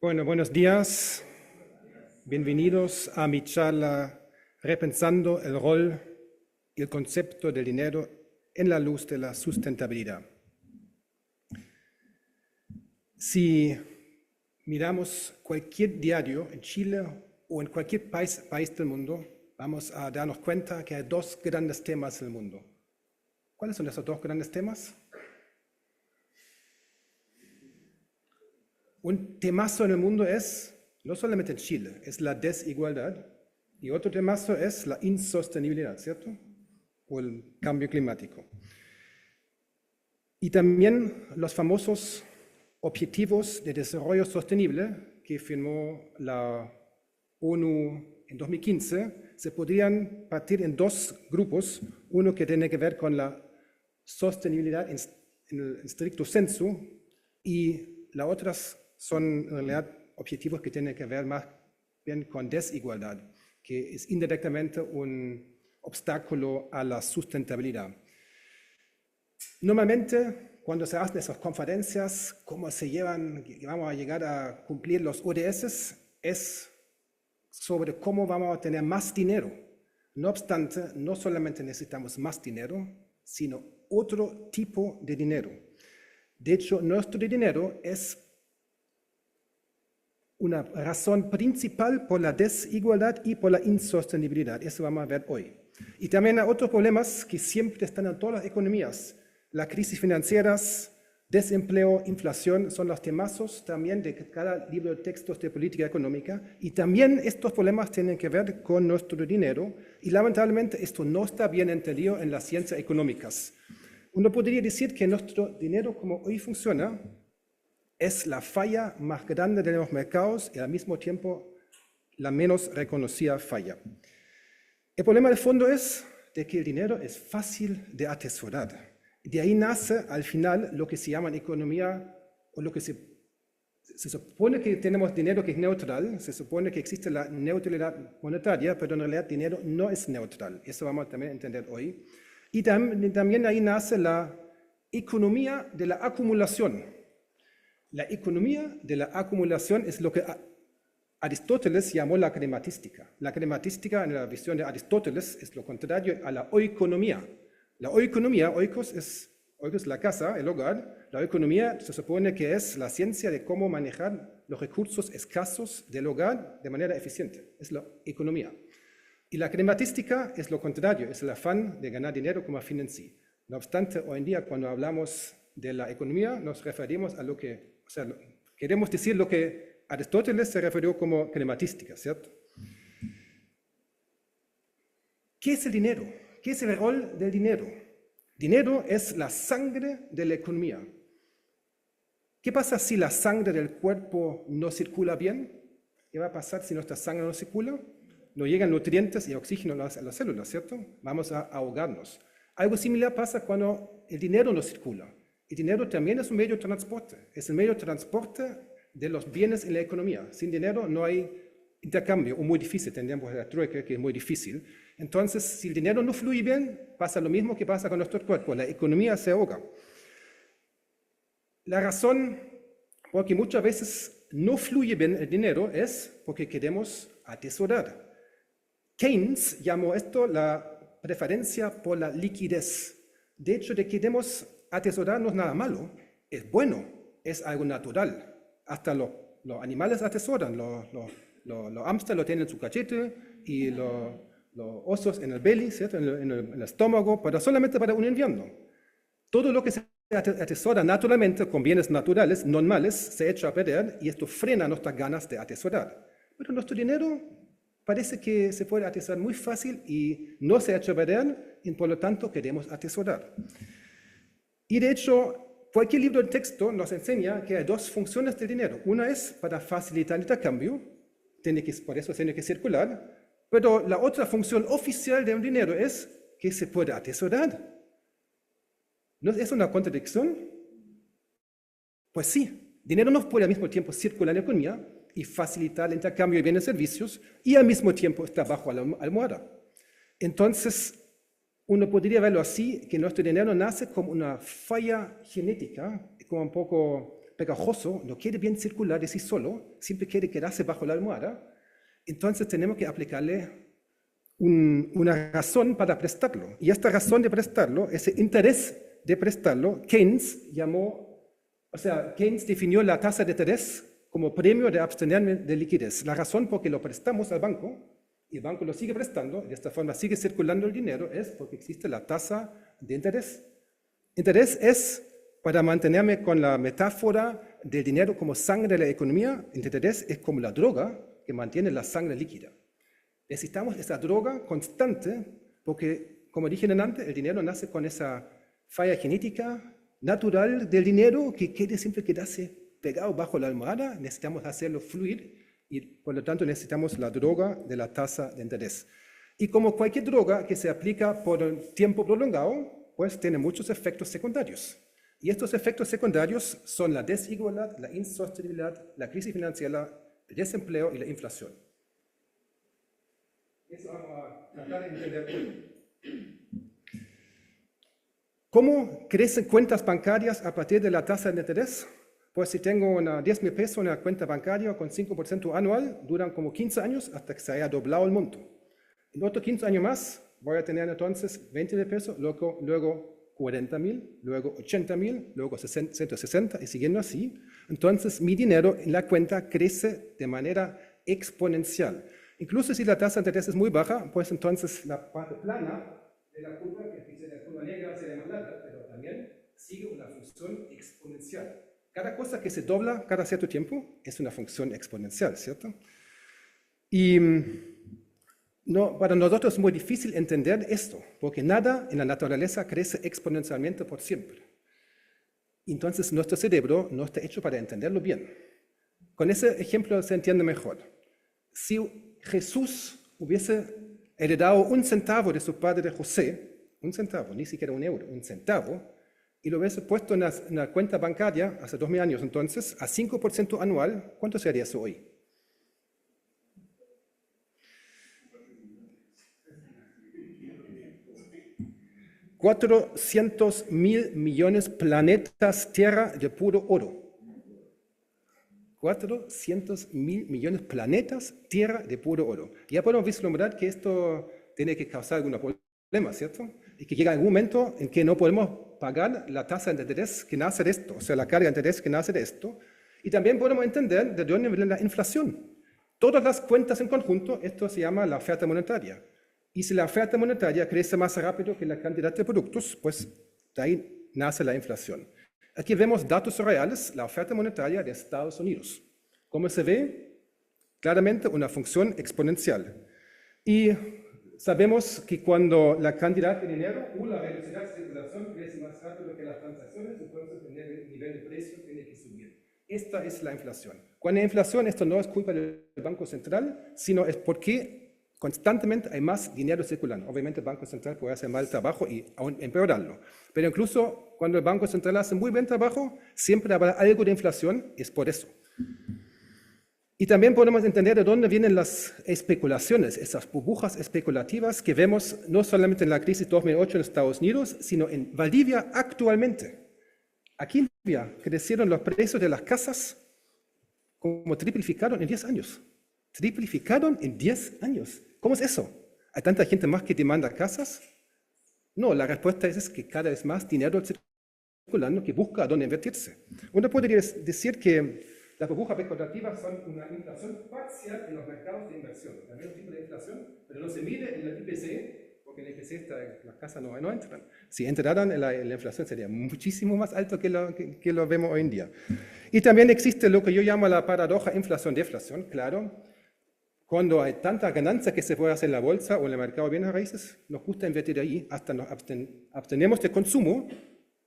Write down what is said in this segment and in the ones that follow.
Bueno, buenos días. Bienvenidos a mi charla Repensando el rol y el concepto del dinero en la luz de la sustentabilidad. Si miramos cualquier diario en Chile o en cualquier país del mundo, vamos a darnos cuenta que hay dos grandes temas en el mundo. ¿Cuáles son esos dos grandes temas? Un temazo en el mundo es, no solamente en Chile, es la desigualdad, y otro temazo es la insostenibilidad, ¿cierto? O el cambio climático. Y también los famosos Objetivos de Desarrollo Sostenible que firmó la ONU en 2015, se podrían partir en dos grupos, uno que tiene que ver con la sostenibilidad en el estricto sensu, y las otras son en realidad objetivos que tienen que ver más bien con desigualdad, que es indirectamente un obstáculo a la sustentabilidad. Normalmente, cuando se hacen esas conferencias, cómo se llevan, vamos a llegar a cumplir los ODS, es sobre cómo vamos a tener más dinero. No obstante, no solamente necesitamos más dinero, sino otro tipo de dinero. De hecho, nuestro dinero es una razón principal por la desigualdad y por la insostenibilidad. Eso vamos a ver hoy. Y también hay otros problemas que siempre están en todas las economías. Las crisis financieras, desempleo, inflación son los temazos también de cada libro de textos de política económica. Y también estos problemas tienen que ver con nuestro dinero. Y lamentablemente esto no está bien entendido en las ciencias económicas. Uno podría decir que nuestro dinero, como hoy funciona, es la falla más grande de los mercados y al mismo tiempo la menos reconocida falla. El problema de fondo es de que el dinero es fácil de atesorar. De ahí nace al final lo que se llama en economía, o lo que se supone que tenemos dinero que es neutral, se supone que existe la neutralidad monetaria, pero en realidad dinero no es neutral. Eso vamos a también entender hoy. Y también ahí nace la economía de la acumulación. La economía de la acumulación es lo que Aristóteles llamó la crematística. La crematística, en la visión de Aristóteles, es lo contrario a la oikonomía. La oikonomía, oikos es la casa, el hogar. La oikonomía se supone que es la ciencia de cómo manejar los recursos escasos del hogar de manera eficiente. Es la economía. Y la crematística es lo contrario, es el afán de ganar dinero como fin en sí. No obstante, hoy en día, cuando hablamos de la economía, nos referimos a lo que, queremos decir lo que Aristóteles se refirió como crematística, ¿cierto? ¿Qué es el dinero? ¿Qué es el rol del dinero? Dinero es la sangre de la economía. ¿Qué pasa si la sangre del cuerpo no circula bien? ¿Qué va a pasar si nuestra sangre no circula? No llegan nutrientes y oxígeno a las células, ¿cierto? Vamos a ahogarnos. Algo similar pasa cuando el dinero no circula. El dinero también es un medio de transporte. Es el medio de transporte de los bienes en la economía. Sin dinero no hay intercambio, o muy difícil, tendríamos la trueque, que es muy difícil. Entonces, si el dinero no fluye bien, pasa lo mismo que pasa con nuestro cuerpo. La economía se ahoga. La razón por que muchas veces no fluye bien el dinero es porque queremos atesorar. Keynes llamó esto la preferencia por la liquidez. De hecho, de que queremos atesorar no es nada malo, es bueno, es algo natural. Hasta los animales atesoran, los hámsters lo tienen en su cachete y los osos en el belly, ¿cierto? En el estómago, pero solamente para un invierno. Todo lo que se atesora naturalmente con bienes naturales, normales, se echa a perder y esto frena nuestras ganas de atesorar. Pero nuestro dinero parece que se puede atesorar muy fácil y no se echa a perder y por lo tanto queremos atesorar. Y de hecho, cualquier libro de texto nos enseña que hay dos funciones del dinero. Una es para facilitar el intercambio, por eso tiene que circular, pero la otra función oficial del dinero es que se puede atesorar. ¿No es una contradicción? Pues sí, dinero no puede al mismo tiempo circular en la economía y facilitar el intercambio de bienes y servicios y al mismo tiempo está bajo la almohada. Entonces, uno podría verlo así, que nuestro dinero nace como una falla genética, como un poco pegajoso, no quiere bien circular de sí solo, siempre quiere quedarse bajo la almohada, entonces tenemos que aplicarle una razón para prestarlo. Y esta razón de prestarlo, ese interés de prestarlo, Keynes definió la tasa de interés como premio de abstenerme de liquidez. La razón por que lo prestamos al banco, y el banco lo sigue prestando, y de esta forma sigue circulando el dinero, es porque existe la tasa de interés. Interés es, para mantenerme con la metáfora del dinero como sangre de la economía, el interés es como la droga que mantiene la sangre líquida. Necesitamos esa droga constante porque, como dije antes, el dinero nace con esa falla genética natural del dinero que quiere siempre quedarse pegado bajo la almohada. Necesitamos hacerlo fluir y, por lo tanto, necesitamos la droga de la tasa de interés. Y como cualquier droga que se aplica por un tiempo prolongado, pues tiene muchos efectos secundarios. Y estos efectos secundarios son la desigualdad, la insostenibilidad, la crisis financiera, el desempleo y la inflación. Eso vamos a tratar de entender hoy. ¿Cómo crecen cuentas bancarias a partir de la tasa de interés? Pues si tengo 10,000 pesos en una cuenta bancaria con 5% anual, duran como 15 años hasta que se haya doblado el monto. En otros 15 años más voy a tener entonces 20,000 pesos, luego 40,000, luego 80,000, luego 160 y siguiendo así. Entonces mi dinero en la cuenta crece de manera exponencial. Incluso si la tasa de interés es muy baja, pues entonces la parte plana de la curva, que dice la curva negra, sería más larga, pero también sigue una función exponencial. Cada cosa que se dobla cada cierto tiempo es una función exponencial, ¿cierto? Y para nosotros es muy difícil entender esto, porque nada en la naturaleza crece exponencialmente por siempre. Entonces nuestro cerebro no está hecho para entenderlo bien. Con ese ejemplo se entiende mejor. Si Jesús hubiese heredado 1 centavo de su padre José, 1 centavo, ni siquiera 1 euro, 1 centavo, y lo hubiese puesto en una cuenta bancaria hace 2,000 años entonces, a 5% anual, ¿cuánto sería eso hoy? $400,000 millones planetas Tierra de puro oro. 400,000 millones planetas Tierra de puro oro. Ya podemos vislumbrar que esto tiene que causar algún problema, ¿cierto? Y que llega algún momento en que no podemos pagar la tasa de interés que nace de esto, o sea, la carga de interés que nace de esto. Y también podemos entender de dónde viene la inflación. Todas las cuentas en conjunto, esto se llama la oferta monetaria. Y si la oferta monetaria crece más rápido que la cantidad de productos, pues de ahí nace la inflación. Aquí vemos datos reales, la oferta monetaria de Estados Unidos. Como se ve, claramente una función exponencial. Y sabemos que cuando la cantidad de dinero o la velocidad de circulación crece más rápido que las transacciones, entonces el nivel de precio tiene que subir. Esta es la inflación. Cuando hay inflación, esto no es culpa del Banco Central, sino es porque constantemente hay más dinero circulando. Obviamente el Banco Central puede hacer mal trabajo y aún empeorarlo. Pero incluso cuando el Banco Central hace muy buen trabajo, siempre habrá algo de inflación, es por eso. Y también podemos entender de dónde vienen las especulaciones, esas burbujas especulativas que vemos no solamente en la crisis 2008 en Estados Unidos, sino en Valdivia actualmente. Aquí en Valdivia crecieron los precios de las casas como triplificaron en 10 años. Triplificaron en 10 años. ¿Cómo es eso? ¿Hay tanta gente más que demanda casas? No, la respuesta es que cada vez más dinero circulando que busca dónde invertirse. Uno podría decir que las burbujas especulativas son una inflación parcial en los mercados de inversión. También un tipo de inflación, pero no se mide en el IPC, porque en el IPC las casas no entran. Si entraran, la inflación sería muchísimo más alto que lo vemos hoy en día. Y también existe lo que yo llamo la paradoja inflación-deflación, claro. Cuando hay tanta ganancia que se puede hacer en la bolsa o en el mercado de bienes raíces, nos gusta invertir ahí, hasta nos abstenemos de consumo,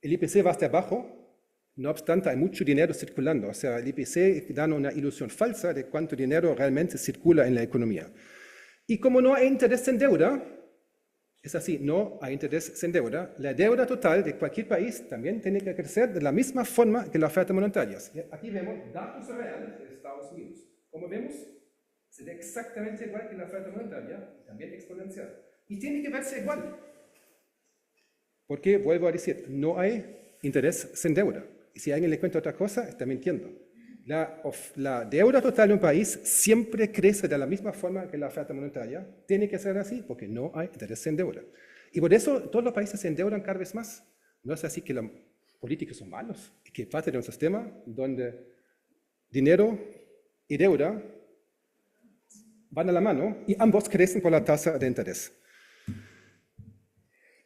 el IPC va a estar bajo, no obstante hay mucho dinero circulando, o sea, el IPC da una ilusión falsa de cuánto dinero realmente circula en la economía. Y como no hay interés en deuda, es así, no hay interés en deuda, la deuda total de cualquier país también tiene que crecer de la misma forma que la oferta monetaria. Aquí vemos datos reales de Estados Unidos. Como vemos, se ve exactamente igual que la oferta monetaria, también exponencial. Y tiene que verse igual. Porque, vuelvo a decir, no hay interés sin deuda. Y si alguien le cuenta otra cosa, está mintiendo. La deuda total de un país siempre crece de la misma forma que la oferta monetaria. Tiene que ser así porque no hay interés en deuda. Y por eso todos los países se endeudan cada vez más. No es así que los políticos son malos, es que parte de un sistema donde dinero y deuda van a la mano y ambos crecen por la tasa de interés.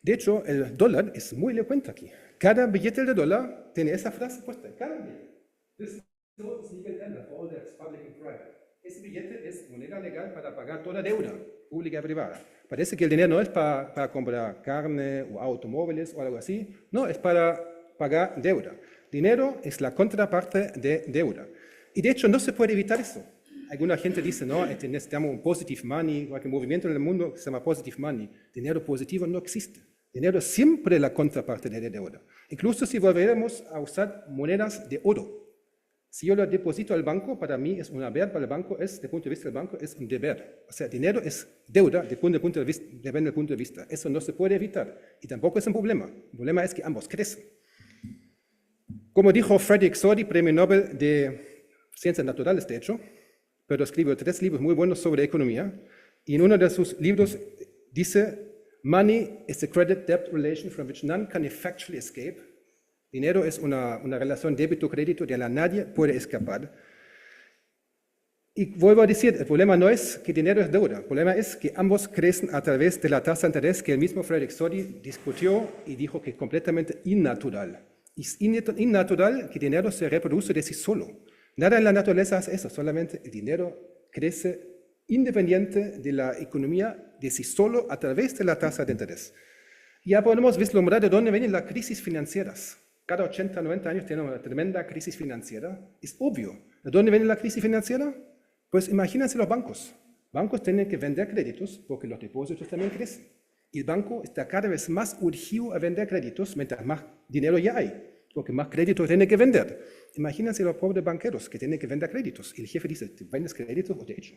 De hecho, el dólar es muy elocuente aquí. Cada billete de dólar tiene esa frase puesta. Cada billete. This note is legal tender for all debts, public and private. Ese billete es moneda legal para pagar toda deuda pública y privada. Parece que el dinero no es para comprar carne o automóviles o algo así. No, es para pagar deuda. Dinero es la contraparte de deuda. Y de hecho no se puede evitar eso. Alguna gente dice, no, necesitamos un positive money, cualquier movimiento en el mundo que se llama positive money. Dinero positivo no existe. Dinero es siempre la contraparte de deuda. Incluso si volviéramos a usar monedas de oro. Si yo lo deposito al banco, para mí es un haber, para el banco es, desde el punto de vista del banco, es un deber. O sea, dinero es deuda desde el punto de vista, depende del punto de vista. Eso no se puede evitar. Y tampoco es un problema. El problema es que ambos crecen. Como dijo Frederick Sordi, premio Nobel de Ciencias Naturales, de hecho, pero escribió 3 libros muy buenos sobre economía, y en uno de sus libros dice, money is a credit-debt relation from which none can effectually escape. Dinero es una relación débito-crédito de la que nadie puede escapar. Y vuelvo a decir, el problema no es que dinero es deuda, el problema es que ambos crecen a través de la tasa de interés que el mismo Frederick Sordi discutió y dijo que es completamente innatural. Es innatural que el dinero se reproduce de sí solo. Nada en la naturaleza hace eso, solamente el dinero crece independiente de la economía de sí solo a través de la tasa de interés. Ya podemos vislumbrar de dónde vienen las crisis financieras. Cada 80, 90 años tenemos una tremenda crisis financiera. Es obvio. ¿De dónde viene la crisis financiera? Pues imagínense los bancos. Bancos tienen que vender créditos porque los depósitos también crecen. Y el banco está cada vez más urgido a vender créditos mientras más dinero ya hay, porque más créditos tiene que vender. Imagínense los pobres banqueros que tienen que vender créditos. Y el jefe dice, ¿te vendes créditos o te echo?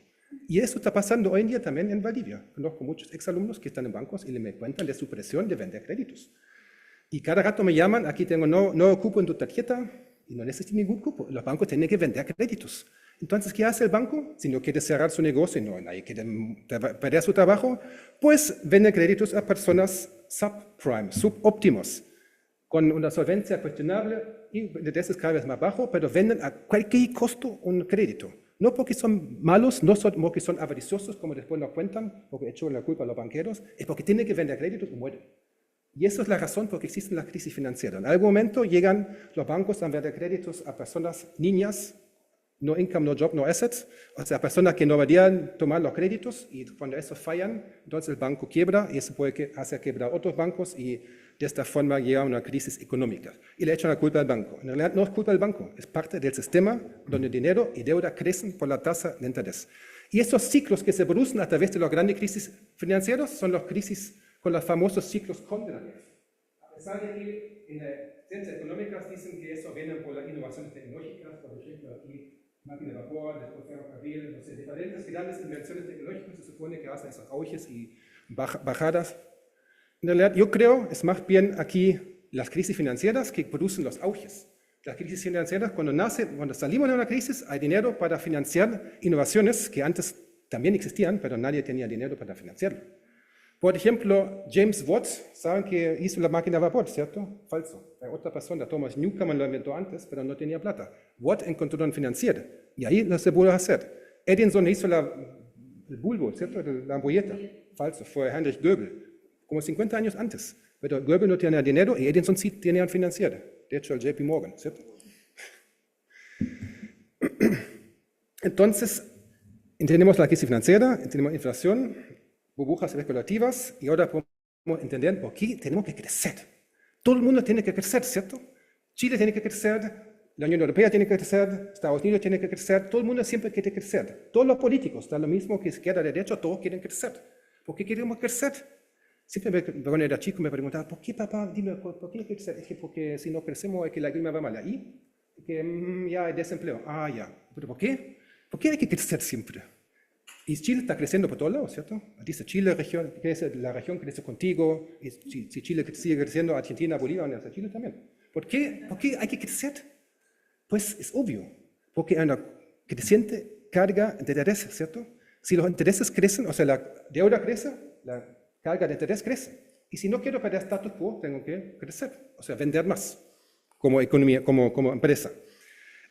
Y eso está pasando hoy en día también en Valdivia. Conozco muchos exalumnos que están en bancos y me cuentan de su presión de vender créditos. Y cada rato me llaman, aquí tengo no cupo en tu tarjeta, y no necesito ningún cupo. Los bancos tienen que vender créditos. Entonces, ¿qué hace el banco? Si no quiere cerrar su negocio y no nadie quiere perder su trabajo, pues vende créditos a personas subprime, subóptimos, con una solvencia cuestionable y de intereses cada vez más bajo, pero venden a cualquier costo un crédito. No porque son malos, no porque son avariciosos, como después nos cuentan, porque echan la culpa a los banqueros, es porque tienen que vender créditos y mueren. Y eso es la razón por la que existen las crisis financieras. En algún momento llegan los bancos a vender créditos a personas, niñas, no income, no job, no assets, o sea, personas que no deberían tomar los créditos, y cuando esos fallan, entonces el banco quiebra y eso puede hacer quebrar otros bancos y de esta forma llega a una crisis económica. Y le echan la culpa al banco. En realidad no es culpa del banco, es parte del sistema donde dinero y deuda crecen por la tasa de interés. Y estos ciclos que se producen a través de las grandes crisis financieras son las crisis con los famosos ciclos condenables. A pesar de que en las ciencias económicas dicen que eso viene por las innovaciones tecnológicas, por ejemplo, aquí máquina de vapor, después ferrocarril, no sé, diferentes grandes invenciones tecnológicas se supone que hacen esos auges y bajadas. En realidad, yo creo, es más bien aquí las crisis financieras que producen los auges. Las crisis financieras, cuando salimos de una crisis, hay dinero para financiar innovaciones que antes también existían, pero nadie tenía dinero para financiarlo. Por ejemplo, James Watt, saben que hizo la máquina de vapor, ¿cierto? Falso. Hay otra persona, Thomas Newcomen lo inventó antes, pero no tenía plata. Watt encontró un financiero y ahí no se pudo hacer. Edison hizo el bulbo, ¿cierto? La ampolleta. Falso, fue Heinrich Goebel, como 50 años antes. Pero Goebel no tenía dinero y Edison sí tenía un financiero. De hecho, el JP Morgan, ¿cierto? Entonces, entendemos la crisis financiera, entendemos inflación, burbujas especulativas, y ahora podemos entender por qué tenemos que crecer. Todo el mundo tiene que crecer, ¿cierto? Chile tiene que crecer, la Unión Europea tiene que crecer, Estados Unidos tiene que crecer, todo el mundo siempre quiere crecer. Todos los políticos, da lo mismo que izquierda, derecha, todos quieren crecer. ¿Por qué queremos crecer? Siempre cuando era chico me preguntaba, ¿por qué papá? Dime, ¿por qué crecer? Es que porque si no crecemos es que la clima va mal. ¿Y? Que ya hay desempleo. Ah, ya. ¿Pero por qué? ¿Por qué hay que crecer siempre? Y Chile está creciendo por todos lados, ¿cierto? Dice Chile, la región crece contigo, y si Chile sigue creciendo, Argentina, Bolivia, van a Chile también. ¿Por qué hay que crecer? Pues es obvio, porque hay una creciente carga de intereses, ¿cierto? Si los intereses crecen, o sea, la deuda crece, la carga de interés crece. Y si no quiero perder status quo, tengo que crecer, o sea, vender más como economía, como empresa.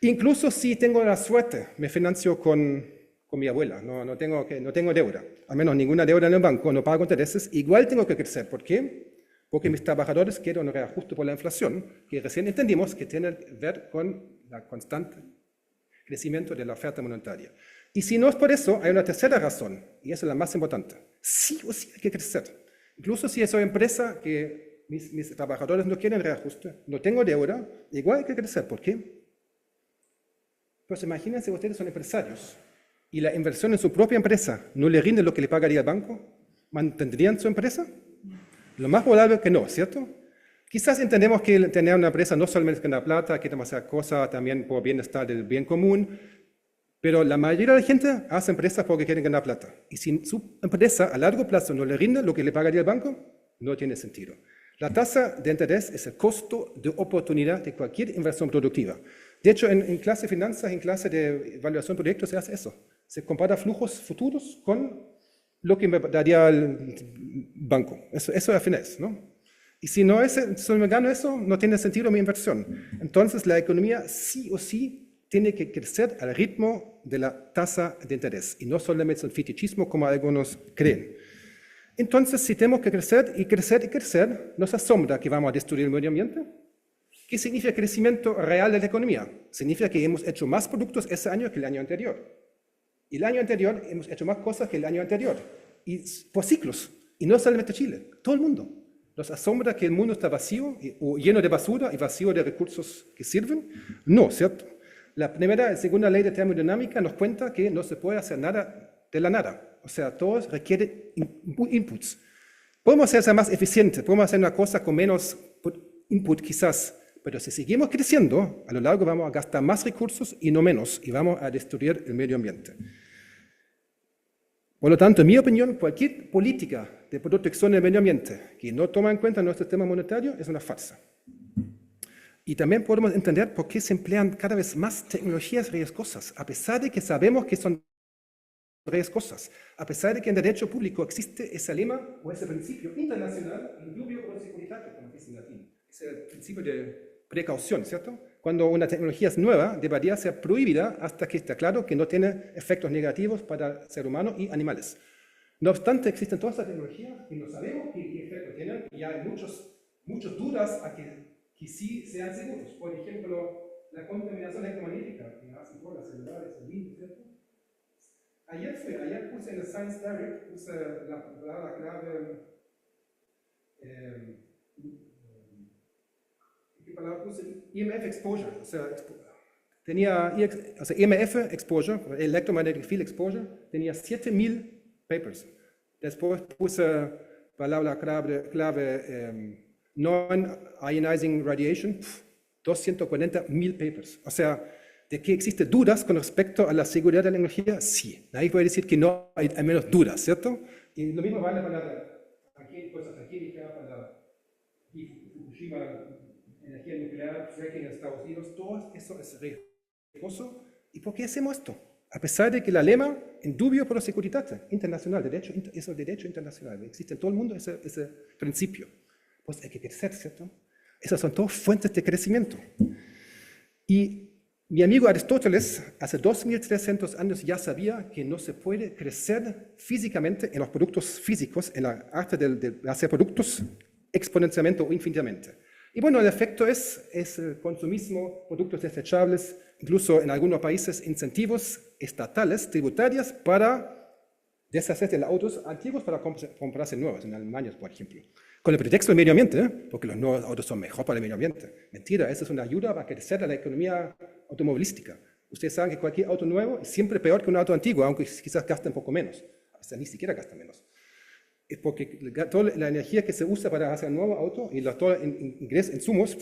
Incluso si tengo la suerte, me financio con mi abuela, no tengo deuda, al menos ninguna deuda en el banco, no pago intereses, igual tengo que crecer. ¿Por qué? Porque mis trabajadores quieren un reajuste por la inflación, que recién entendimos que tiene que ver con el constante crecimiento de la oferta monetaria. Y si no es por eso, hay una tercera razón, y esa es la más importante. Sí o sí hay que crecer. Incluso si soy empresa que mis trabajadores no quieren reajuste, no tengo deuda, igual hay que crecer. ¿Por qué? Pues imagínense, ustedes son empresarios y la inversión en su propia empresa no le rinde lo que le pagaría el banco. ¿Mantendrían su empresa? Lo más probable es que no, ¿cierto? Quizás entendemos que tener una empresa no solamente ganar plata, que tenemos que hacer cosas también por bienestar del bien común, pero la mayoría de la gente hace empresas porque quieren ganar plata. Y si su empresa a largo plazo no le rinde lo que le pagaría el banco, no tiene sentido. La tasa de interés es el costo de oportunidad de cualquier inversión productiva. De hecho, en clase de finanzas, en clase de evaluación de proyectos, se hace eso. Se compara flujos futuros con lo que me daría el banco. Eso al final es, ¿no? Y si no me gano eso, no tiene sentido mi inversión. Entonces, la economía sí o sí tiene que crecer al ritmo de la tasa de interés. Y no solamente es un fetichismo como algunos creen. Entonces, si tenemos que crecer y crecer y crecer, ¿nos asombra que vamos a destruir el medio ambiente? ¿Qué significa crecimiento real de la economía? Significa que hemos hecho más productos ese año que el año anterior. Y el año anterior hemos hecho más cosas que el año anterior. Y por ciclos. Y no solamente Chile, todo el mundo. ¿Nos asombra que el mundo está vacío o lleno de basura y vacío de recursos que sirven? No, ¿cierto? La primera y segunda ley de termodinámica nos cuenta que no se puede hacer nada de la nada. O sea, todo requiere inputs. Podemos hacerse más eficientes, podemos hacer una cosa con menos input quizás, pero si seguimos creciendo, a lo largo vamos a gastar más recursos y no menos, y vamos a destruir el medio ambiente. Por lo tanto, en mi opinión, cualquier política de protección del medio ambiente que no toma en cuenta nuestro sistema monetario es una farsa. Y también podemos entender por qué se emplean cada vez más tecnologías riesgosas, a pesar de que sabemos que son riesgosas, a pesar de que en derecho público existe ese lema o ese principio internacional, indubio pro securitate, como dice en latín. Es el principio de precaución, ¿cierto? Cuando una tecnología es nueva, debería ser prohibida hasta que esté claro que no tiene efectos negativos para el ser humano y animales. No obstante, existen todas estas tecnologías que no sabemos qué efectos tienen y hay muchas dudas a que sí sean seguros. Por ejemplo, la contaminación electromagnética que hacen por las celulares, el virus, ¿cierto? Ayer puse en el Science Direct, puse la palabra clave, ¿qué palabra puse? EMF exposure, o sea, EMF exposure, electromagnetic field exposure, tenía 7.000 papers. Después puse palabra clave non-ionizing radiation, 240.000 papers. O sea, ¿de que existen dudas con respecto a la seguridad de la energía? Sí. Nadie puede decir que no hay menos dudas, ¿cierto? Y lo mismo vale para cosas químicas, para Fukushima, energía nuclear, fracking en Estados Unidos, todo eso es riesgoso. ¿Y por qué hacemos esto? A pesar de que la lema, indubio pro securitate, internacional, es el derecho internacional, existe en todo el mundo ese principio. Pues hay que crecer, ¿cierto? Esas son todas fuentes de crecimiento. Y mi amigo Aristóteles, hace 2300 años ya sabía que no se puede crecer físicamente en los productos físicos, en la arte de hacer productos exponencialmente o infinitamente. Y bueno, el efecto es el consumismo, productos desechables, incluso en algunos países incentivos estatales, tributarios, para deshacerse de los autos antiguos para comprarse nuevos, en Alemania, por ejemplo. Con el pretexto del medio ambiente, porque los nuevos autos son mejor para el medio ambiente. Mentira, esa es una ayuda para crecer a la economía automovilística. Ustedes saben que cualquier auto nuevo es siempre peor que un auto antiguo, aunque quizás gaste un poco menos. O sea, ni siquiera gasta menos. Es porque toda la energía que se usa para hacer un nuevo auto y todo ingreso insumos,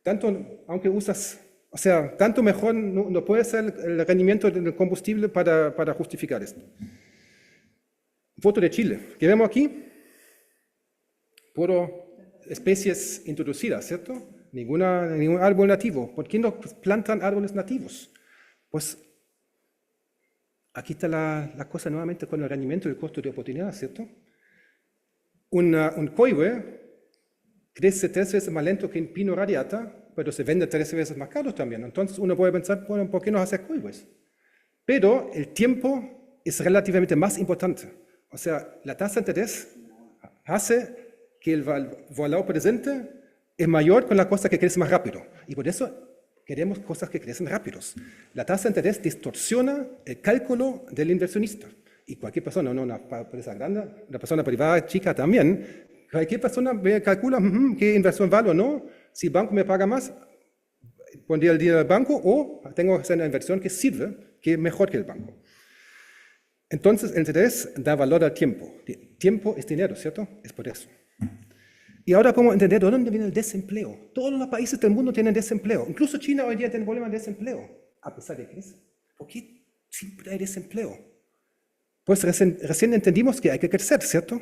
tanto, aunque usas, o sea, tanto mejor no puede ser el rendimiento del combustible para justificar esto. Foto de Chile, que vemos aquí, puro especies introducidas, ¿cierto? ningún árbol nativo. ¿Por qué no plantan árboles nativos? Pues aquí está la cosa nuevamente con el rendimiento y el costo de oportunidad, ¿cierto? Un coihue crece 3 veces más lento que un pino radiata, pero se vende 13 veces más caro también. Entonces uno puede pensar, bueno, ¿por qué no hacer coihues? Pero el tiempo es relativamente más importante. O sea, la tasa de interés hace que el valor presente es mayor con la cosa que crece más rápido. Y por eso queremos cosas que crecen rápidos. La tasa de interés distorsiona el cálculo del inversionista. Y cualquier persona, no una empresa grande, una persona privada chica también, cualquier persona calcula qué inversión vale o no, si el banco me paga más, pondría el dinero al banco o tengo que hacer una inversión que sirve, que es mejor que el banco. Entonces, el interés da valor al tiempo. Tiempo es dinero, ¿cierto? Es por eso. Y ahora podemos entender de dónde viene el desempleo. Todos los países del mundo tienen desempleo. Incluso China hoy día tiene problemas de desempleo, a pesar de que crece. ¿Por qué siempre hay desempleo? Pues recién entendimos que hay que crecer, ¿cierto?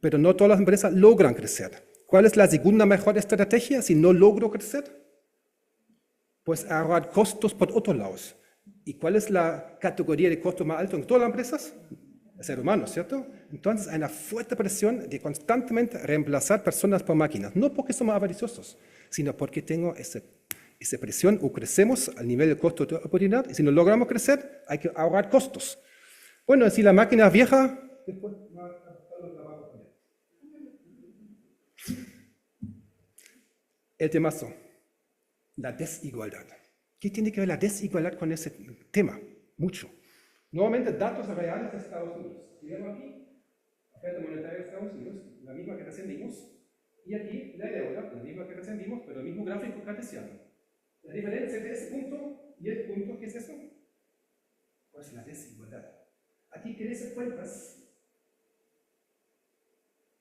Pero no todas las empresas logran crecer. ¿Cuál es la segunda mejor estrategia si no logro crecer? Pues ahorrar costos por otros lados. ¿Y cuál es la categoría de costo más alto en todas las empresas? El ser humano, ¿cierto? Entonces hay una fuerte presión de constantemente reemplazar personas por máquinas. No porque somos avariciosos, sino porque tengo esa presión o crecemos al nivel del costo de oportunidad. Y si no logramos crecer, hay que ahorrar costos. Bueno, si la máquina es vieja, después va a costar el trabajo también. El temazo, la desigualdad. ¿Qué tiene que ver la desigualdad con ese tema? Mucho. Nuevamente, datos reales de Estados Unidos. Tenemos aquí, la oferta monetaria de Estados Unidos, la misma que recién vimos, y aquí la deuda, la misma que recién vimos, pero el mismo gráfico cartesiano. La diferencia entre ese punto y el punto, ¿qué es eso? Pues la desigualdad. Aquí crecen cuentas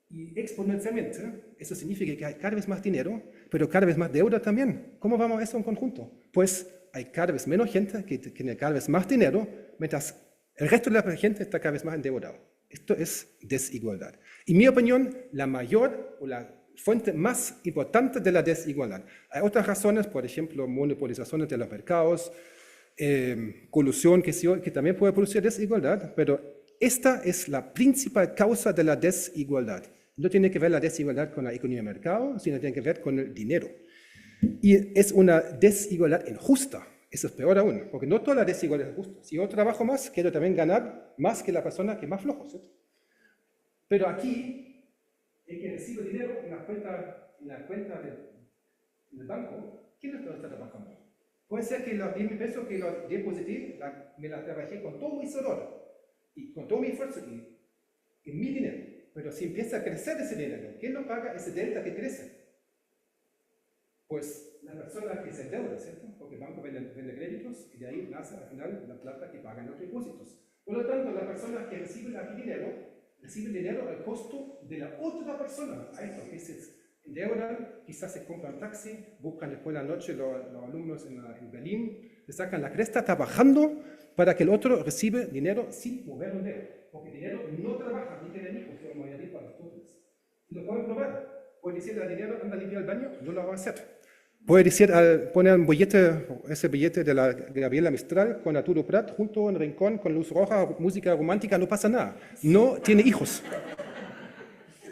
y exponencialmente, eso significa que hay cada vez más dinero, pero cada vez más deuda también. ¿Cómo vamos a eso en conjunto? Pues hay cada vez menos gente que tiene cada vez más dinero, mientras el resto de la gente está cada vez más endeudado. Esto es desigualdad. En mi opinión, la mayor o la fuente más importante de la desigualdad. Hay otras razones, por ejemplo, monopolizaciones de los mercados, colusión, que también puede producir desigualdad, pero esta es la principal causa de la desigualdad. No tiene que ver la desigualdad con la economía de mercado, sino tiene que ver con el dinero. Y es una desigualdad injusta. Eso es peor aún, porque no toda la desigualdad es justa. Si yo trabajo más, quiero también ganar más que la persona que es más flojo, ¿cierto? Pero aquí, el que recibe dinero en la cuenta del banco, ¿quién está trabajando? Puede ser que los 10.000 pesos que los deposité, me la trabajé con todo mi sudor y con todo mi esfuerzo y mi dinero. Pero si empieza a crecer ese dinero, ¿quién lo paga ese delta que crece? Pues la persona que se endeuda, ¿cierto? Porque el banco vende créditos y de ahí nace al final la plata que pagan los depósitos. Por lo tanto, la persona que recibe aquí dinero, recibe dinero al costo de la otra persona. A esto que se endeudan, quizás se compran taxi, buscan después de la noche los alumnos en Berlín, se sacan la cresta trabajando para que el otro reciba dinero sin mover un dedo. Porque el dinero no trabaja, ni tiene hijos, como ya dijo Aristóteles. Y lo pueden probar. Pueden decirle al dinero, anda a limpiar el baño, no lo va a hacer. Puede decir, poner un billete, ese billete de la Gabriela Mistral con Arturo Prat junto en un rincón con luz roja, música romántica, no pasa nada. No tiene hijos.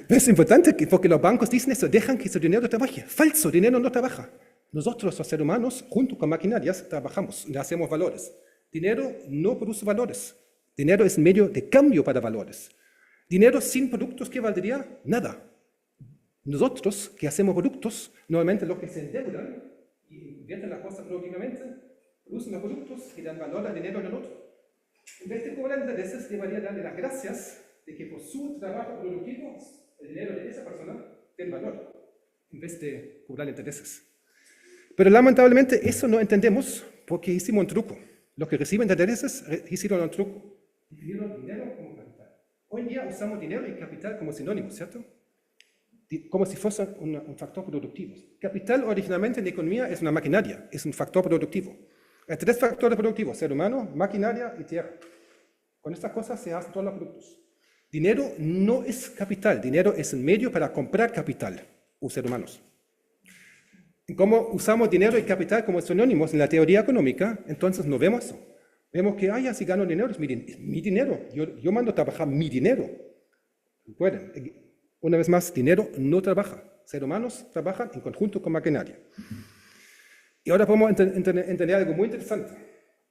Es importante porque los bancos dicen eso, dejan que su dinero trabaje. Falso, dinero no trabaja. Nosotros, los seres humanos, junto con maquinarias, trabajamos, hacemos valores. Dinero no produce valores. Dinero es medio de cambio para valores. Dinero sin productos, ¿qué valdría? Nada. Nosotros, que hacemos productos, normalmente los que se endeudan y invierten las cosas productivamente, producen los productos que dan valor al dinero del otro. En vez de cobrar intereses, debería darle las gracias de que por su trabajo productivo, el dinero de esa persona tiene valor, en vez de cobrar intereses. Pero lamentablemente eso no entendemos porque hicimos un truco. Los que reciben intereses hicieron un truco. Definieron dinero como capital. Hoy en día usamos dinero y capital como sinónimos, ¿cierto? Como si fuese un factor productivo. Capital originalmente en economía es una maquinaria, es un factor productivo. Hay 3 factores productivos, ser humano, maquinaria y tierra. Con estas cosas se hacen todos los productos. Dinero no es capital, dinero es un medio para comprar capital, o ser humanos. Como usamos dinero y capital como sinónimos en la teoría económica, entonces no vemos eso. Vemos que, ya si gano dinero, es mi dinero. Yo mando a trabajar mi dinero. Pueden. Una vez más, dinero no trabaja. Seres humanos trabajan en conjunto con maquinaria. Y ahora podemos entender algo muy interesante,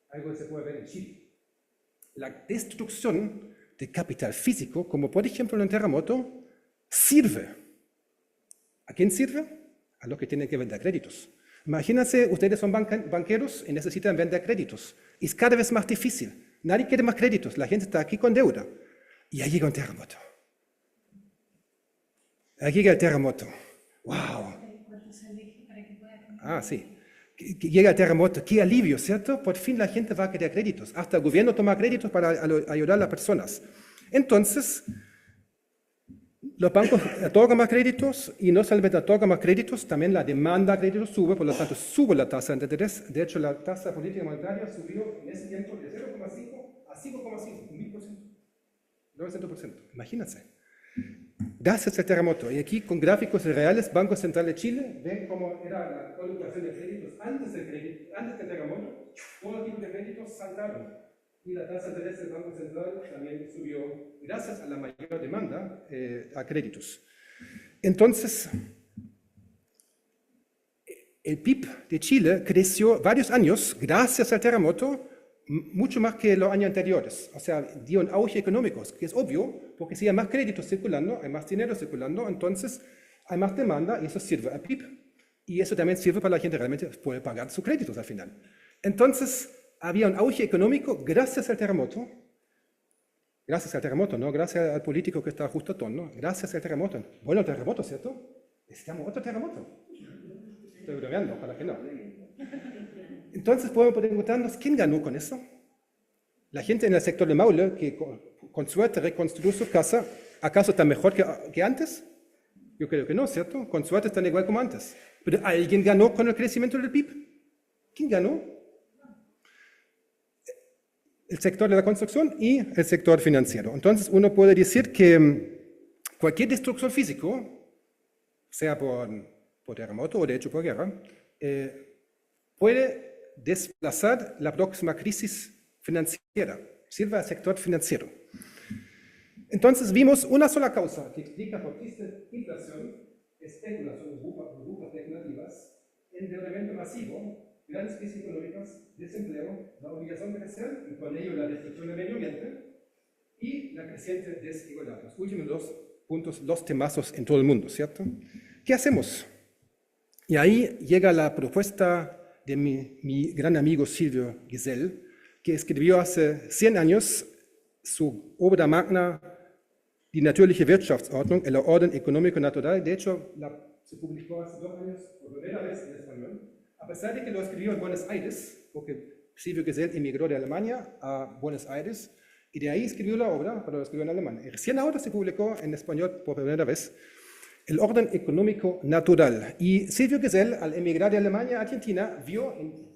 algo que se puede ver en Chile. La destrucción de capital físico, como por ejemplo en un terremoto, sirve. ¿A quién sirve? A los que tienen que vender créditos. Imagínense, ustedes son banqueros y necesitan vender créditos. Y es cada vez más difícil. Nadie quiere más créditos. La gente está aquí con deuda. Y ahí llega un terremoto. Ahí llega el terremoto. ¡Wow! Ah, sí. Llega el terremoto. ¡Qué alivio!, ¿cierto? Por fin la gente va a querer créditos. Hasta el gobierno toma créditos para ayudar a las personas. Entonces, los bancos otorgan más créditos y no solamente otorgan más créditos, también la demanda de créditos sube, por lo tanto sube la tasa de interés. De hecho, la tasa política monetaria subió en ese tiempo de 0,5 a 5,5, 1000%, 900%. Imagínense. Gracias al terremoto. Y aquí con gráficos reales, Banco Central de Chile, ven cómo era la colocación de créditos antes del terremoto. Todo tipo de créditos saltaron. Y la tasa de interés del Banco Central también subió gracias a la mayor demanda a créditos. Entonces, el PIB de Chile creció varios años gracias al terremoto, mucho más que los años anteriores. O sea, dio un auge económico, que es obvio, porque si hay más créditos circulando, hay más dinero circulando, entonces hay más demanda y eso sirve al PIB. Y eso también sirve para la gente realmente puede pagar sus créditos al final. Entonces, había un auge económico gracias al terremoto, no gracias al político que está justo a tono, gracias al terremoto. Bueno, el terremoto, ¿cierto? Necesitamos otro terremoto. Estoy bromeando, ojalá que no. Entonces podemos preguntarnos, ¿quién ganó con eso? La gente en el sector de Maule, que con suerte reconstruyó su casa, ¿acaso está mejor que antes? Yo creo que no, ¿cierto? Con suerte están igual como antes. Pero ¿alguien ganó con el crecimiento del PIB? ¿Quién ganó? El sector de la construcción y el sector financiero. Entonces uno puede decir que cualquier destrucción física, sea por terremoto o de hecho por guerra, puede desplazar la próxima crisis financiera, sirve al sector financiero. Entonces vimos una sola causa que explica por qué inflación, especulación, burbujas especulativas, endeudamiento masivo, grandes crisis económicas, desempleo, la obligación de crecer y con ello la destrucción del medio ambiente y la creciente desigualdad. Los últimos dos puntos, los temazos en todo el mundo, ¿cierto? ¿Qué hacemos? Y ahí llega la propuesta de mi gran amigo Silvio Gesell, que escribió hace 100 años su obra magna Die natürliche Wirtschaftsordnung, el orden económico natural. De hecho, se publicó hace 2 años por primera vez en español. A pesar de que lo escribió en Buenos Aires, porque Silvio Gesell emigró de Alemania a Buenos Aires, y de ahí escribió la obra, pero lo escribió en alemán. Y recién ahora se publicó en español por primera vez, el orden económico natural. Y Silvio Gesell, al emigrar de Alemania a Argentina, vio en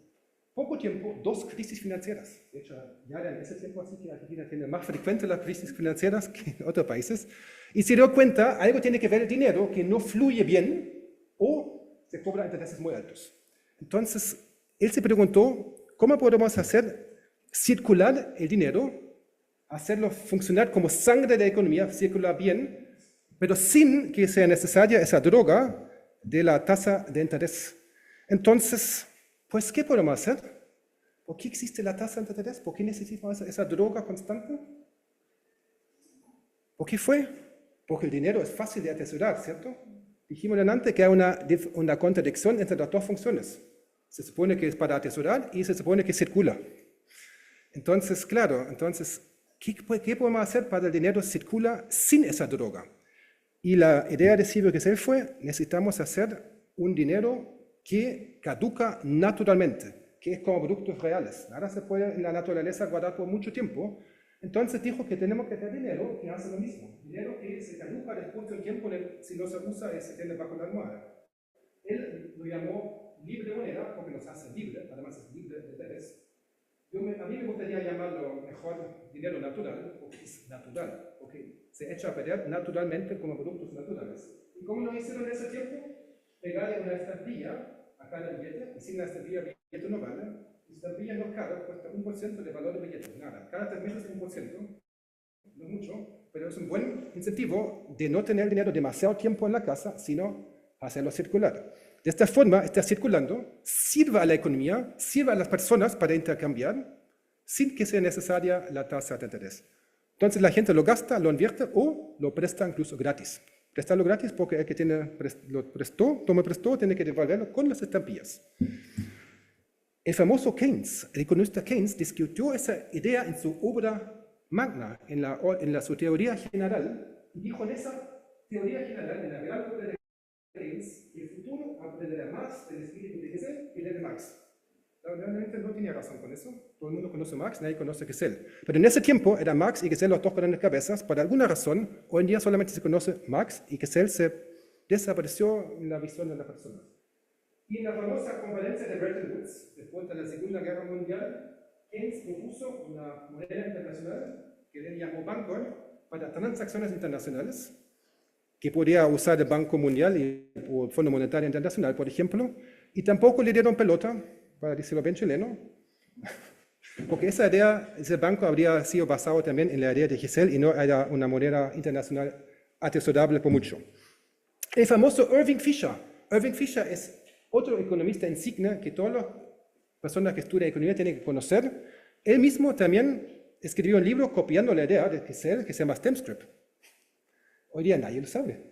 poco tiempo 2 crisis financieras. De hecho, ya era en ese tiempo así que Argentina tiene más frecuente las crisis financieras que en otros países. Y se dio cuenta, algo tiene que ver el dinero que no fluye bien o se cobra intereses muy altos. Entonces, él se preguntó, ¿cómo podemos hacer circular el dinero, hacerlo funcionar como sangre de la economía, circular bien, pero sin que sea necesaria esa droga de la tasa de interés? Entonces, pues, ¿qué podemos hacer? ¿Por qué existe la tasa de interés? ¿Por qué necesitamos esa droga constante? ¿Por qué fue? Porque el dinero es fácil de atesorar, ¿cierto? Dijimos antes que hay una contradicción entre las dos funciones. Se supone que es para atesorar y se supone que circula. Entonces, claro, ¿qué podemos hacer para que el dinero circula sin esa droga? Y la idea de Silvio Gesell fue, necesitamos hacer un dinero que caduca naturalmente, que es como productos reales. Ahora se puede en la naturaleza guardar por mucho tiempo. Entonces dijo que tenemos que tener dinero que hace lo mismo. Dinero que se caduca después de un tiempo, si no se usa, se tiene bajo la almohada. Él lo llamó libre moneda porque nos hace libre, además es libre de interés. A mí me gustaría llamarlo mejor dinero natural, porque es natural, porque se echa a perder naturalmente como productos naturales. ¿Y cómo lo hicieron en ese tiempo? Pegarle una estampilla cada billete, y sin la estampilla el billete no vale, y la estampilla no es cara, cuesta 1% del valor del billete, nada, cada 3 meses 1%, no mucho, pero es un buen incentivo de no tener dinero demasiado tiempo en la casa, sino hacerlo circular. De esta forma, está circulando, sirva a la economía, sirva a las personas para intercambiar, sin que sea necesaria la tasa de interés. Entonces la gente lo gasta, lo invierte o lo presta incluso gratis. Prestarlo gratis porque el que lo prestó, tiene que devolverlo con las estampillas. El famoso Keynes, el economista Keynes, discutió esa idea en su obra magna, en su teoría general, y dijo en esa teoría general, en la gran obra de Keynes, que el futuro aprenderá más del espíritu de Gesell que de Marx. Realmente no tenía razón con eso. Todo el mundo conoce a Marx, nadie conoce a Gesell. Pero en ese tiempo eran Marx y Gesell los dos grandes cabezas. Por alguna razón, hoy en día solamente se conoce Marx y Gesell se desapareció en la visión de las personas. Y en la famosa conferencia de Bretton Woods, después de la Segunda Guerra Mundial, Keynes propuso una moneda internacional que él llamó Bancor para transacciones internacionales, que podía usar el Banco Mundial y el Fondo Monetario Internacional, por ejemplo, y tampoco le dieron pelota, para decirlo bien chileno, porque esa idea, ese banco habría sido basado también en la idea de Gesell y no era una moneda internacional atesorable por mucho. El famoso Irving Fisher. Irving Fisher es otro economista insignia que todas las personas que estudian economía tienen que conocer. Él mismo también escribió un libro copiando la idea de Gesell que se llama StemScript. Hoy día nadie lo sabe.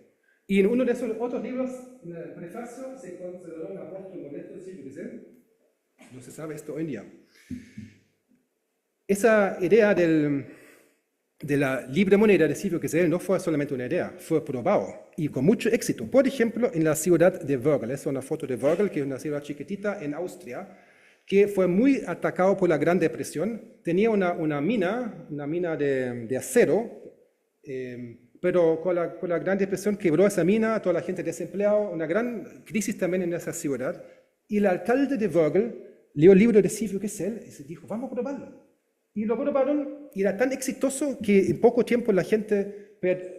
Y en uno de esos otros libros, en el prefacio, se consideró un apóstol modesto de Gesell. No se sabe esto hoy en día. Esa idea de la libre moneda de Silvio Gesell no fue solamente una idea, fue probado y con mucho éxito. Por ejemplo, en la ciudad de Wörgl, es una foto de Wörgl, que es una ciudad chiquitita en Austria, que fue muy atacado por la Gran Depresión. Tenía una mina de acero, pero con la Gran Depresión quebró esa mina, toda la gente desempleada, una gran crisis también en esa ciudad. Y el alcalde de Wörgl leyó el libro de Silvio Gesell y se dijo, vamos a probarlo. Y lo probaron y era tan exitoso que en poco tiempo la gente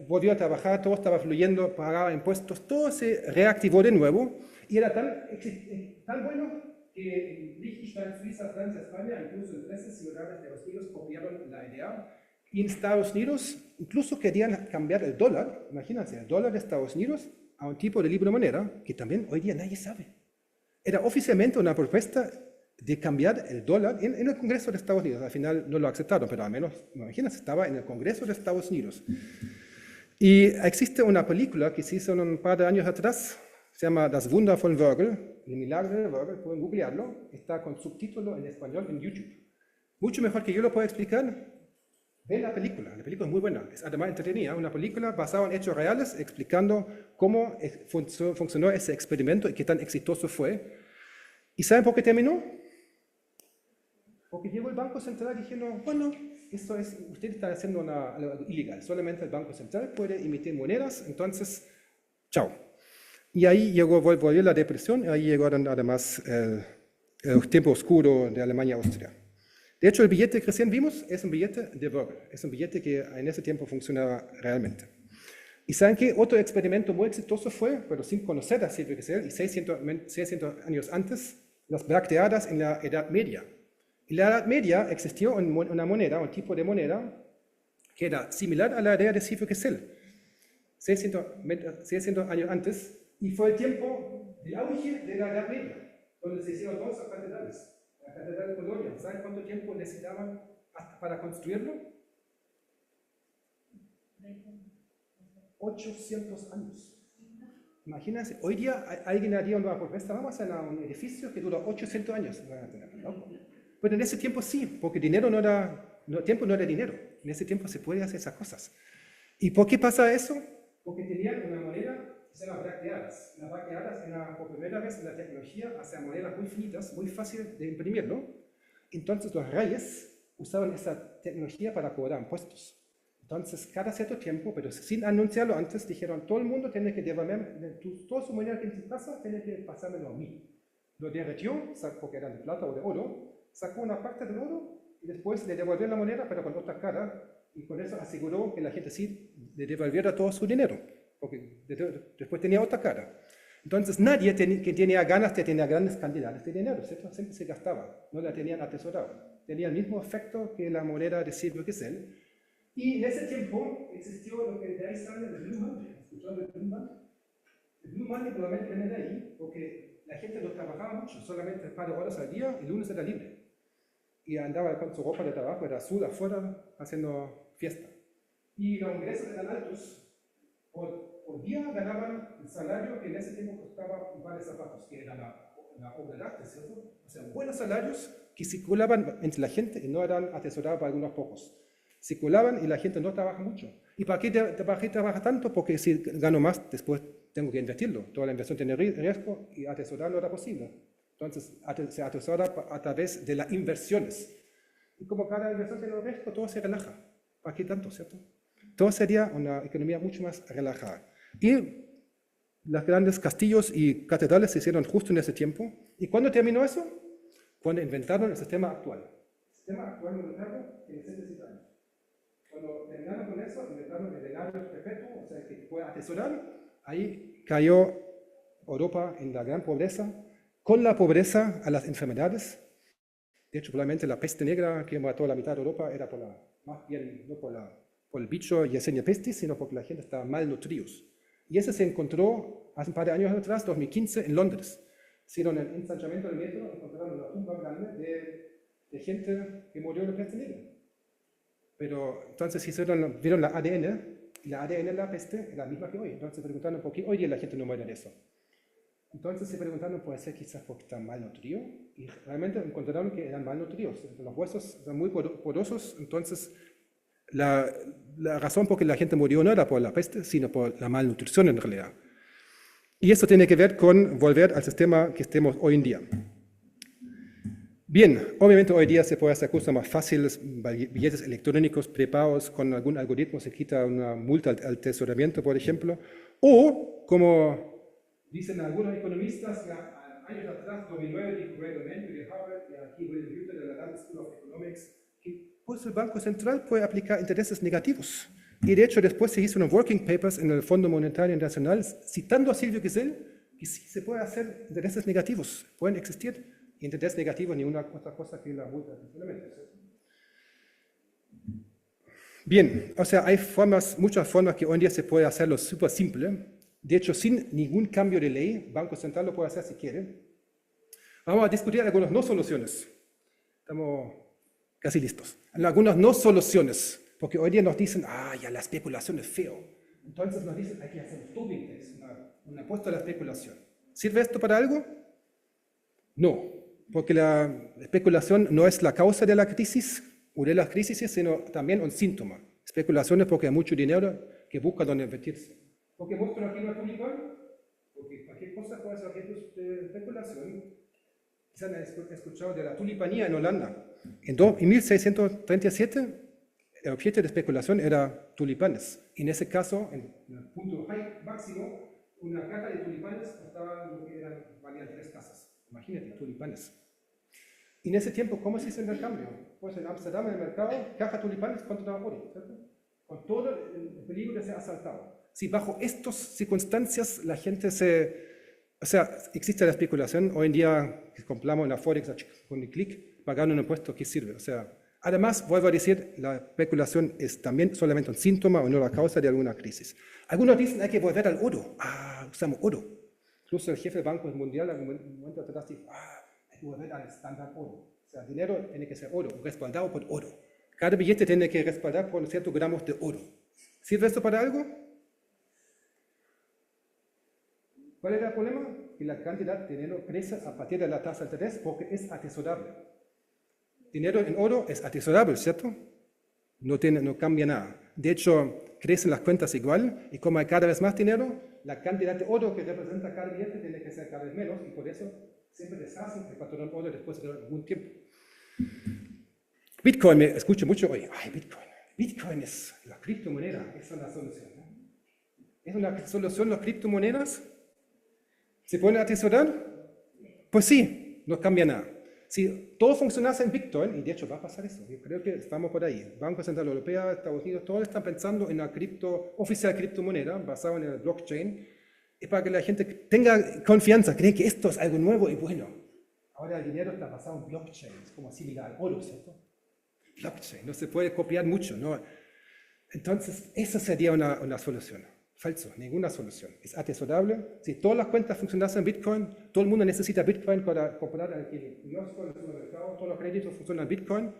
volvió a trabajar, todo estaba fluyendo, pagaba impuestos, todo se reactivó de nuevo y era tan bueno que Liechtenstein, Suiza, Francia, España, incluso en 13 ciudades de los Unidos copiaron la idea. Y en Estados Unidos incluso querían cambiar el dólar, imagínense, el dólar de Estados Unidos a un tipo de libre moneda que también hoy día nadie sabe. Era oficialmente una propuesta de cambiar el dólar en el Congreso de Estados Unidos. Al final no lo aceptaron, pero al menos, imagínense, estaba en el Congreso de Estados Unidos. Y existe una película que se hizo un par de años atrás, se llama Das Wunder von Wörgl, El Milagro de Wörgl, pueden googlearlo, está con subtítulo en español en YouTube. Mucho mejor que yo lo pueda explicar, ven la película es muy buena, es además entretenida, una película basada en hechos reales explicando cómo funcionó ese experimento y qué tan exitoso fue. ¿Y saben por qué terminó? Porque llegó el Banco Central diciendo, bueno, esto es, ustedes están haciendo algo ilegal, solamente el Banco Central puede emitir monedas, entonces, chao. Y ahí volvió la depresión, y ahí llegó además el tiempo oscuro de Alemania-Austria. De hecho, el billete que recién vimos es un billete de Wörgl, es un billete que en ese tiempo funcionaba realmente. ¿Y saben qué? Otro experimento muy exitoso fue, pero sin conocer a Silvio Gesell, y 600 años antes, las bracteadas en la Edad Media. En la Edad Media existió una moneda, un tipo de moneda, que era similar a la idea de Silvio Gesell, 600 años antes, y fue el tiempo del auge de la Edad Media, donde se hicieron dos catedrales. La Catedral de Colonia, ¿saben cuánto tiempo necesitaban para construirlo? 800 años. Imagínense, hoy día alguien haría una propuesta, vamos a hacer un edificio que dura 800 años. Pero en ese tiempo sí, porque tiempo no era dinero. En ese tiempo se puede hacer esas cosas. ¿Y por qué pasa eso? Porque tenían una moneda que se llama bracteadas. Las bracteadas era por primera vez en la tecnología hacer monedas muy finitas, muy fácil de imprimirlo. Entonces los reyes usaban esa tecnología para cobrar impuestos. Entonces, cada cierto tiempo, pero sin anunciarlo antes, dijeron, todo el mundo tiene que devolverme, toda su moneda que en su casa, tiene que pasármelo a mí. Lo derretió, porque era de plata o de oro, sacó una parte del oro y después le devolvió la moneda, pero con otra cara, y con eso aseguró que la gente sí le devolviera todo su dinero, porque después tenía otra cara. Entonces nadie que tenía ganas de tener grandes cantidades de dinero, ¿cierto? Siempre se gastaba, no la tenían atesorado. Tenía el mismo efecto que la moneda de Silvio Gesell. Y en ese tiempo existió lo que de ahí sale el Blue Monday. ¿Escucharon el Blue Monday? El Blue Monday probablemente viene de ahí porque la gente no trabajaba mucho, solamente un par de horas al día, el lunes era libre. Y andaba con su ropa de trabajo, era azul afuera, haciendo fiesta. Y los ingresos eran altos. Por día ganaban el salario que en ese tiempo costaba un par de zapatos, que era la obra de arte, ¿cierto? O sea, buenos salarios que circulaban entre la gente y no eran atesorados para algunos pocos. Circulaban y la gente no trabaja mucho. ¿Y para qué trabaja tanto? Porque si gano más, después tengo que invertirlo. Toda la inversión tiene riesgo y atesorar no era posible. Entonces, se atesora a través de las inversiones. Y como cada inversión tiene un riesgo, todo se relaja. ¿Para qué tanto, cierto? Todo sería una economía mucho más relajada. Y los grandes castillos y catedrales se hicieron justo en ese tiempo. ¿Y cuándo terminó eso? Cuando inventaron el sistema actual. El sistema actual monetario tiene 107 años. Cuando terminaron con eso, inventaron el denario perpetuo, o sea, que puede atesorar. Ahí cayó Europa en la gran pobreza, con la pobreza a las enfermedades. De hecho, probablemente la peste negra que mató a la mitad de Europa era más bien no por el bicho Yersinia pestis, sino porque la gente estaba malnutridos. Y eso se encontró hace un par de años atrás, 2015, en Londres. Hicieron el ensanchamiento del metro, encontraron una tumba grande de gente que murió de peste negra. Pero entonces vieron la ADN, y la ADN de la peste es la misma que hoy. Entonces se preguntaron por qué hoy día la gente no muere de eso. Entonces se preguntaron, puede ser quizás porque están malnutridos, y realmente encontraron que eran malnutridos. Los huesos eran muy porosos, entonces la razón por que la gente murió no era por la peste, sino por la malnutrición en realidad. Y esto tiene que ver con volver al sistema que estemos hoy en día. Bien, obviamente hoy día se puede hacer cosas más fáciles, billetes electrónicos prepagos con algún algoritmo, se quita una multa al tesoramiento, por ejemplo, o como dicen algunos economistas, años atrás, 2009, dijo Ray Domenico de Harvard y aquí William Buter de la London School of Economics, que pues el Banco Central puede aplicar intereses negativos. Y de hecho después se hizo unos working papers en el Fondo Monetario Internacional citando a Silvio Gesell que sí se puede hacer intereses negativos, pueden existir intereses negativos ni una otra cosa que la multa. Bien, o sea, hay muchas formas que hoy en día se puede hacerlo súper simple. De hecho, sin ningún cambio de ley, el Banco Central lo puede hacer si quiere. Vamos a discutir algunas no soluciones. Estamos casi listos. Algunas no soluciones, porque hoy día nos dicen, ya la especulación es feo. Entonces nos dicen, hay que hacer un Tobin test, un impuesto a la especulación. ¿Sirve esto para algo? No, porque la especulación no es la causa de la crisis o de las crisis, sino también un síntoma. Especulación es porque hay mucho dinero que busca dónde invertirse. ¿Por qué muestro aquí una tulipán? Porque cualquier cosa puede ser objeto de especulación. Quizás han escuchado de la tulipanía en Holanda. En 1637, el objeto de especulación era tulipanes. En ese caso, en el punto máximo, una caja de tulipanes costaba lo que valían 3 casas. Imagínate, tulipanes. Y en ese tiempo, ¿cómo se hizo el intercambio? Pues en Amsterdam, en el mercado, caja de tulipanes, ¿cuánto daba oro? ¿Cierto? Con todo el peligro de ser asaltado. Si bajo estas circunstancias la gente o sea, existe la especulación, hoy en día que compramos en la Forex con el clic, pagando un impuesto, ¿qué sirve? O sea, además, vuelvo a decir, la especulación es también solamente un síntoma o no la causa de alguna crisis. Algunos dicen hay que volver al oro. Usamos oro. Incluso el jefe del Banco Mundial, en un momento atrás, dijo, hay que volver al estándar oro. O sea, el dinero tiene que ser oro, respaldado por oro. Cada billete tiene que respaldar por ciertos gramos de oro. ¿Sirve esto para algo? ¿Cuál era el problema? Que la cantidad de dinero crece a partir de la tasa de interés porque es atesorable. Dinero en oro es atesorable, ¿cierto? No cambia nada. De hecho, crecen las cuentas igual y como hay cada vez más dinero, la cantidad de oro que representa cada billete tiene que ser cada vez menos y por eso siempre deshacen el patrón oro después de algún tiempo. Bitcoin, me escucho mucho hoy. Bitcoin. Bitcoin es la criptomoneda, esa es la solución. ¿No? ¿Es una solución las criptomonedas? ¿Se pueden atesorar? Pues sí, no cambia nada. Si todo funcionase en Bitcoin, y de hecho va a pasar eso, yo creo que estamos por ahí. Banco Central Europeo, Estados Unidos, todos están pensando en una oficial criptomoneda basada en el blockchain, es para que la gente tenga confianza, cree que esto es algo nuevo y bueno. Ahora el dinero está basado en blockchain, es como similar al oro, ¿cierto? Blockchain, no se puede copiar mucho, ¿no? Entonces, esa sería una solución. Falso, ninguna solución. Es atesorable. Si todas las cuentas funcionasen en Bitcoin, todo el mundo necesita Bitcoin para comprar el kiosco, el supermercado, todos los créditos funcionan en Bitcoin,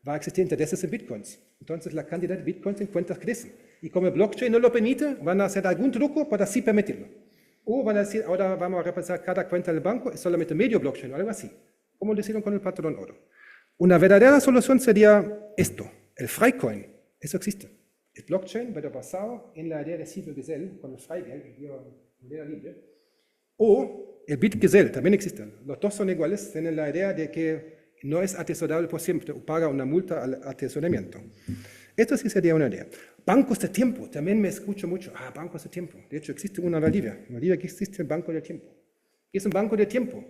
va a existir intereses en Bitcoins. Entonces, la cantidad de Bitcoins en cuentas crece. Y como el blockchain no lo permite, van a hacer algún truco para sí permitirlo. O van a decir, ahora vamos a repensar cada cuenta del banco, es solamente medio blockchain o algo así, como lo hicieron con el patrón oro. Una verdadera solución sería esto, el Freicoin. Eso existe. Es blockchain, pero basado en la idea de Silbergesell, con el Freigeld, moneda libre. O el Bitgesell, también existen. Los dos son iguales, tienen la idea de que no es atesorable por siempre, o paga una multa al atesoramiento. Esto sí sería una idea. Bancos de tiempo, también me escucho mucho. Bancos de tiempo. De hecho, existe uno en Bolivia. En Bolivia existe el banco de tiempo. ¿Qué es un banco de tiempo?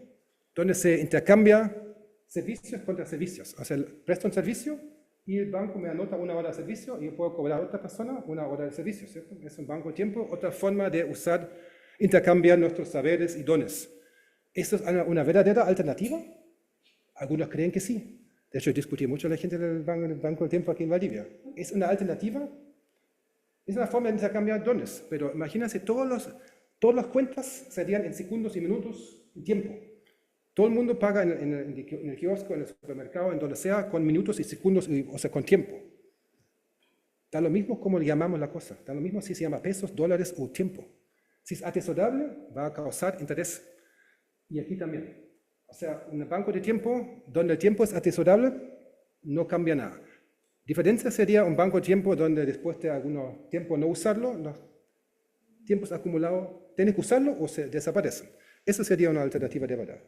Donde se intercambia servicios contra servicios. O sea, presto un servicio y el banco me anota una hora de servicio y yo puedo cobrar a otra persona una hora de servicio, ¿cierto? Es un banco de tiempo, otra forma de intercambiar nuestros saberes y dones. ¿Esto es una verdadera alternativa? Algunos creen que sí. De hecho, discutí mucho con la gente del banco de tiempo aquí en Bolivia. ¿Es una alternativa? Es una forma de intercambiar dones, pero imagínense, todas las cuentas serían en segundos y minutos en tiempo. Todo el mundo paga en el kiosco, en el supermercado, en donde sea, con minutos y segundos, o sea, con tiempo. Da lo mismo como le llamamos la cosa. Da lo mismo si se llama pesos, dólares o tiempo. Si es atesorable, va a causar interés. Y aquí también. O sea, un banco de tiempo donde el tiempo es atesorable, no cambia nada. Diferencia sería un banco de tiempo donde después de algún tiempo no usarlo, los tiempos acumulados, tienes que usarlo o se desaparecen. Eso sería una alternativa de verdad.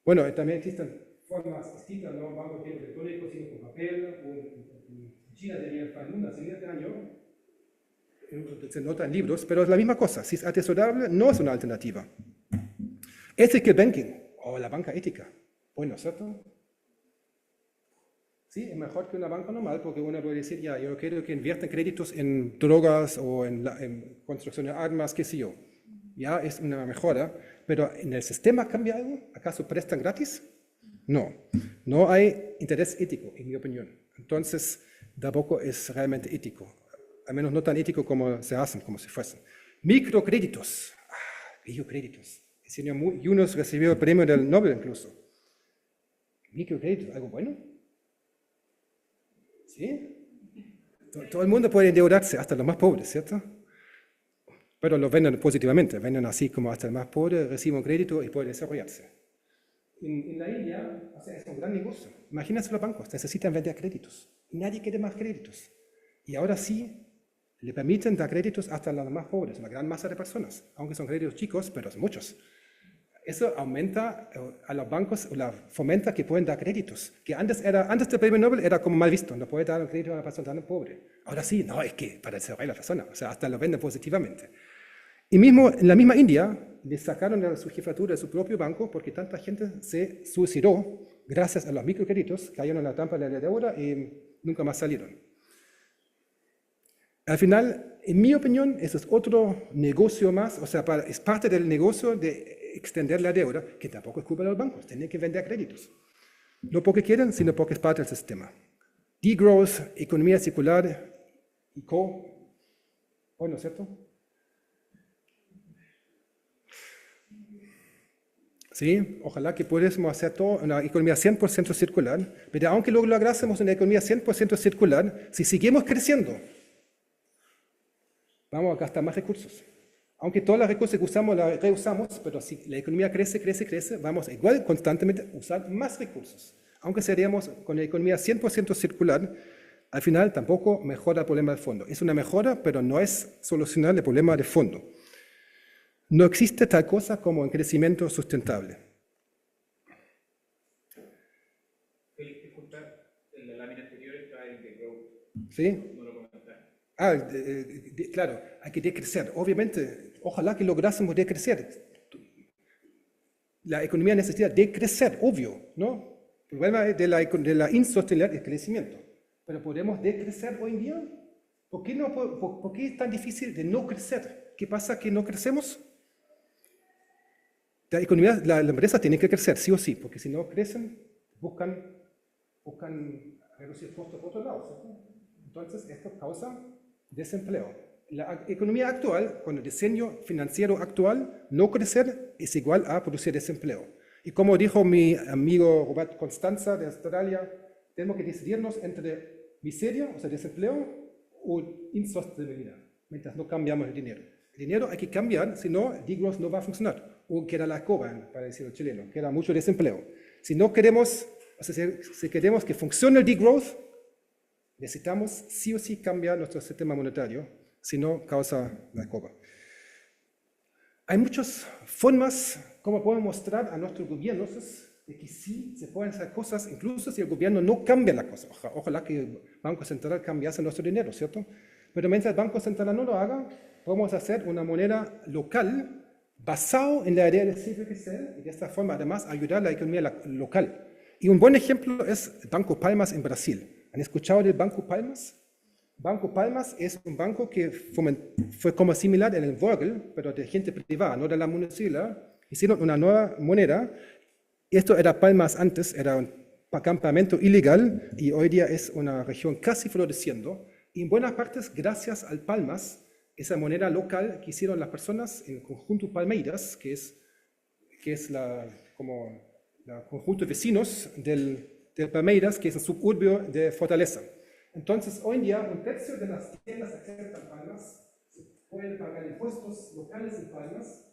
Bueno, también existen formas distintas, no banco de tiempo electrónico, sino con papel. En China tenía el siguiente año, se nota en libros, pero es la misma cosa. Si es atesorable, no es una alternativa. Ethical banking, o la banca ética. Bueno, ¿cierto? Sí, es mejor que una banca normal, porque uno puede decir, ya, yo quiero que inviertan créditos en drogas o en construcción de armas, qué sé yo. Ya es una mejora, pero ¿en el sistema cambia algo? ¿Acaso prestan gratis? No, no hay interés ético, en mi opinión. Entonces, tampoco es realmente ético, al menos no tan ético como se hacen, como si fuesen. Microcréditos, microcréditos. El señor Yunus recibió el premio del Nobel incluso. ¿Microcréditos, algo bueno? ¿Sí? Todo el mundo puede endeudarse, hasta los más pobres, ¿cierto? Pero lo venden positivamente, venden así como hasta el más pobre recibe un crédito y puede desarrollarse. En la India, o sea, es un gran negocio. Imagínense los bancos, necesitan vender créditos. Y nadie quiere más créditos. Y ahora sí, le permiten dar créditos hasta a los más pobres, una gran masa de personas. Aunque son créditos chicos, pero son muchos. Eso aumenta a los bancos, o fomenta que pueden dar créditos. Que antes del premio Nobel era como mal visto, no puede dar un crédito a una persona tan pobre. Ahora sí, no, es que para desarrollar la persona, o sea, hasta lo venden positivamente. Y mismo en la misma India, le sacaron a su jefatura de su propio banco porque tanta gente se suicidó gracias a los microcréditos, cayeron en la trampa de la deuda y nunca más salieron. Al final, en mi opinión, eso es otro negocio más, o sea, es parte del negocio de extender la deuda, que tampoco es culpa de los bancos, tienen que vender créditos. No porque quieren, sino porque es parte del sistema. Degrowth, economía circular y bueno, ¿cierto? Sí, ojalá que pudiésemos hacer todo una economía 100% circular, pero aunque lo lográsemos una economía 100% circular, si seguimos creciendo, vamos a gastar más recursos. Aunque todos los recursos que usamos los reusamos, pero si la economía crece, vamos igual constantemente a usar más recursos. Aunque seríamos con la economía 100% circular, al final tampoco mejora el problema de fondo. Es una mejora, pero no es solucionar el problema de fondo. No existe tal cosa como un crecimiento sustentable. Disculpa, en la lámina anterior está el de growth. ¿Sí? No lo comentaste. Claro, hay que decrecer. Obviamente, ojalá que lográsemos decrecer. La economía necesita decrecer, obvio, ¿no? El problema de la insostenibilidad es el crecimiento. Pero ¿podemos decrecer hoy en día? ¿Por qué es tan difícil de no crecer? ¿qué pasa que no crecemos? La economía, la empresa tiene que crecer, sí o sí, porque si no crecen, buscan reducir costos por otro lado, ¿cierto? Entonces, esto causa desempleo. La economía actual, con el diseño financiero actual, no crecer es igual a producir desempleo. Y como dijo mi amigo Robert Constanza de Australia, tenemos que decidirnos entre miseria, o sea, desempleo, o insostenibilidad, mientras no cambiamos el dinero. El dinero hay que cambiar, si no, el degrowth no va a funcionar. O queda la escoba, para decir el chileno, queda mucho desempleo. Si no queremos, o sea, si queremos que funcione el degrowth, necesitamos sí o sí cambiar nuestro sistema monetario, si no causa la escoba. Hay muchas formas como podemos mostrar a nuestros gobiernos de que sí se pueden hacer cosas, incluso si el gobierno no cambia la cosa. Ojalá que el Banco Central cambiase nuestro dinero, ¿cierto? Pero mientras el Banco Central no lo haga, podemos hacer una moneda local basado en la idea de Silvio Gesell y de esta forma además ayudar a la economía local. Y un buen ejemplo es el Banco Palmas en Brasil. ¿Han escuchado del Banco Palmas? Banco Palmas es un banco que fue como similar en el Vogel, pero de gente privada, no de la municipalidad. Hicieron una nueva moneda. Esto era Palmas antes, era un campamento ilegal y hoy día es una región casi floreciendo. Y en buenas partes, gracias al Palmas, esa moneda local que hicieron las personas en el conjunto Palmeiras, que es como el conjunto de vecinos del Palmeiras, que es el suburbio de Fortaleza. Entonces, hoy en día, un tercio de las tiendas aceptan Palmas, se pueden pagar impuestos locales en Palmas.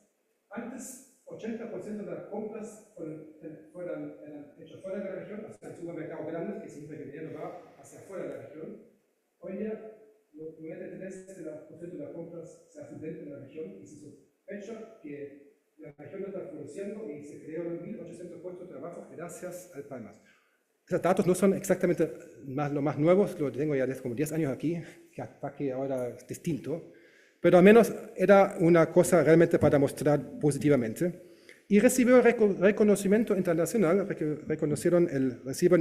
Antes, 80% de las compras eran hechas fuera de la región, o sea, en supermercados grandes, que significa que el dinero va hacia afuera de la región. Hoy en día, 93% de las compras se hacen dentro de la región y se sospecha que la región no está floreciendo y se crearon 1.800 puestos de trabajo gracias al Palmas. Esos datos no son exactamente lo más nuevos, lo tengo ya desde como 10 años aquí, que ahora es distinto, pero al menos era una cosa realmente para mostrar positivamente. Y recibió reconocimiento internacional, reciben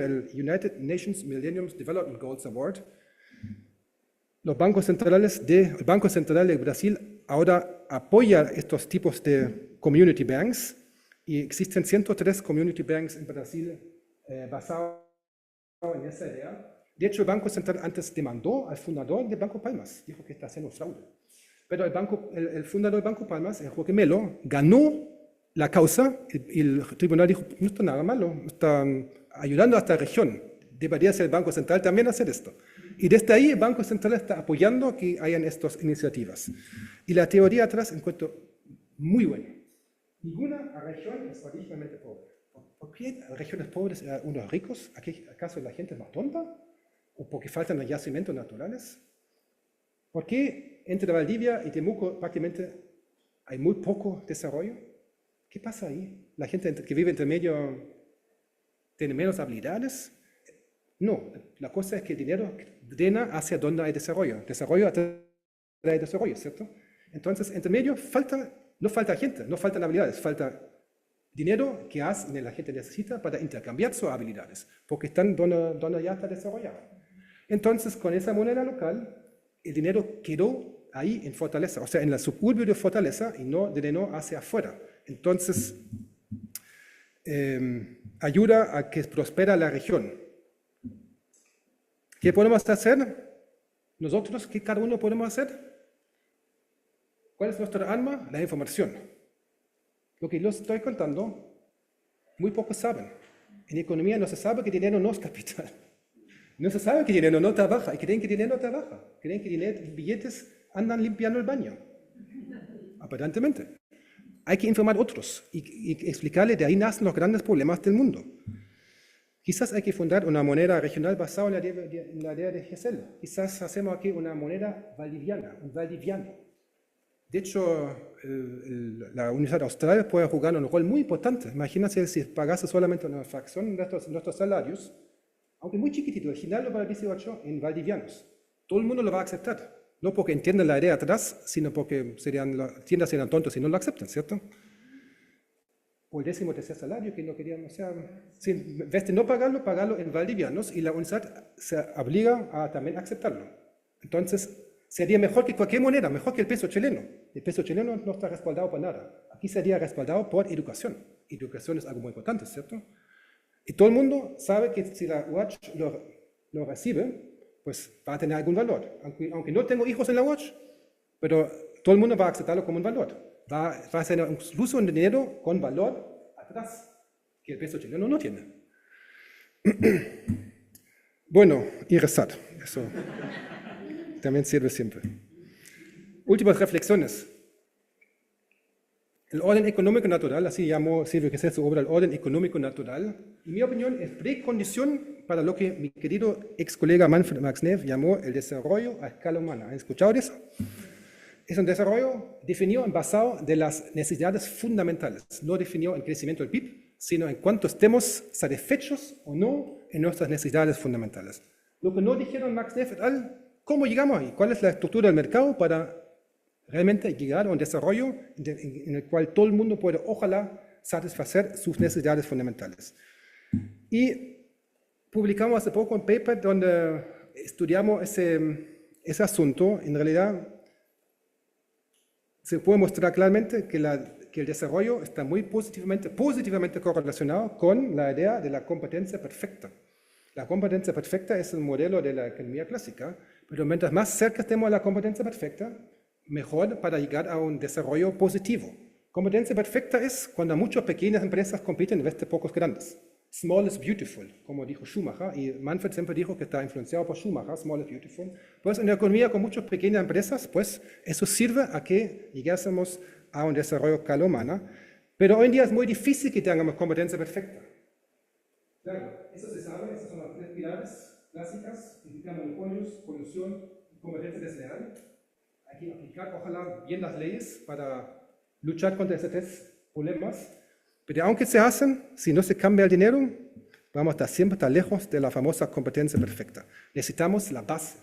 el United Nations Millennium Development Goals Award. El Banco Central de Brasil ahora apoya estos tipos de community banks y existen 103 community banks en Brasil basados en esa idea. De hecho, el Banco Central antes demandó al fundador del Banco Palmas, dijo que está haciendo fraude. Pero el fundador del Banco Palmas, Jorge Melo, ganó la causa y el tribunal dijo, no está nada malo, están ayudando a esta región, debería ser el Banco Central también hacer esto. Y desde ahí el Banco Central está apoyando que hayan estas iniciativas. Y la teoría atrás encuentro muy buena. Ninguna región es originalmente pobre. ¿Por qué regiones pobres eran unos ricos? ¿Acaso la gente es más tonta? ¿O porque faltan los yacimientos naturales? ¿Por qué entre Valdivia y Temuco prácticamente hay muy poco desarrollo? ¿Qué pasa ahí? ¿La gente que vive entre medio tiene menos habilidades? No, la cosa es que el dinero drena hacia donde hay desarrollo. Desarrollo atrae desarrollo, ¿cierto? Entonces, entre medio no falta gente, no faltan habilidades, falta dinero que la gente necesita para intercambiar sus habilidades, porque están donde ya está desarrollado. Entonces, con esa moneda local, el dinero quedó ahí en Fortaleza, o sea, en el suburbio de Fortaleza y no drenó hacia afuera. Entonces, ayuda a que prospera la región. ¿Qué podemos hacer? Nosotros, ¿qué cada uno podemos hacer? ¿Cuál es nuestra arma? La información. Lo que les estoy contando, muy pocos saben. En economía no se sabe que dinero no es capital. No se sabe que dinero no trabaja. Y creen que dinero trabaja. Creen que billetes andan limpiando el baño. Aparentemente. Hay que informar a otros y explicarles, de ahí nacen los grandes problemas del mundo. Quizás hay que fundar una moneda regional basada en la idea de Gesell. Quizás hacemos aquí una moneda valdiviana, un valdiviano. De hecho, la Universidad Austral puede jugar un rol muy importante. Imagínense si pagase solamente una fracción de nuestros salarios, aunque muy chiquitito, el ginaldo para el 18 en valdivianos. Todo el mundo lo va a aceptar. No porque entiendan la idea atrás, sino porque las tiendas serían tontos si no lo aceptan, ¿cierto? O el 13º salario que no querían, o sea, en vez de no pagarlo en valdivianos, y la universidad se obliga a también aceptarlo. Entonces, sería mejor que cualquier moneda, mejor que el peso chileno. el peso chileno no está respaldado por nada. Aquí sería respaldado por educación. Educación es algo muy importante, ¿cierto? Y todo el mundo sabe que si la UACH lo recibe, pues va a tener algún valor. Aunque no tengo hijos en la UACH, pero todo el mundo va a aceptarlo como un valor. Va a ser incluso un dinero con valor atrás, que el peso chileno no tiene. Bueno, y rezar. Eso también sirve siempre. Últimas reflexiones. El orden económico natural, así llamó Silvio Gesell su obra, el orden económico natural, en mi opinión, es precondición para lo que mi querido ex colega Manfred Max Neff llamó el desarrollo a escala humana. ¿Han escuchado de eso? Es un desarrollo definido en basado de las necesidades fundamentales, no definido en crecimiento del PIB, sino en cuanto estemos satisfechos o no en nuestras necesidades fundamentales. Lo que no dijeron Max Neff et al, ¿cómo llegamos ahí? ¿Cuál es la estructura del mercado para realmente llegar a un desarrollo en el cual todo el mundo puede, ojalá, satisfacer sus necesidades fundamentales? Y publicamos hace poco un paper donde estudiamos ese asunto. En realidad, se puede mostrar claramente que el desarrollo está muy positivamente correlacionado con la idea de la competencia perfecta. La competencia perfecta es el modelo de la economía clásica, pero mientras más cerca estemos de la competencia perfecta, mejor para llegar a un desarrollo positivo. Competencia perfecta es cuando muchas pequeñas empresas compiten en vez de pocos grandes. Small is beautiful, como dijo Schumacher, y Manfred siempre dijo que está influenciado por Schumacher, small is beautiful. Pues en la economía con muchas pequeñas empresas, pues eso sirve a que llegásemos a un desarrollo a escala humana, pero hoy en día es muy difícil que tengamos competencia perfecta. Claro, eso se sabe, esas son las tres pilares clásicas, evitar monopolios, colusión y competencia desleal. Hay que aplicar, ojalá, bien las leyes para luchar contra esos tres problemas. Pero aunque se hacen, si no se cambia el dinero, vamos a estar siempre lejos de la famosa competencia perfecta. Necesitamos la base.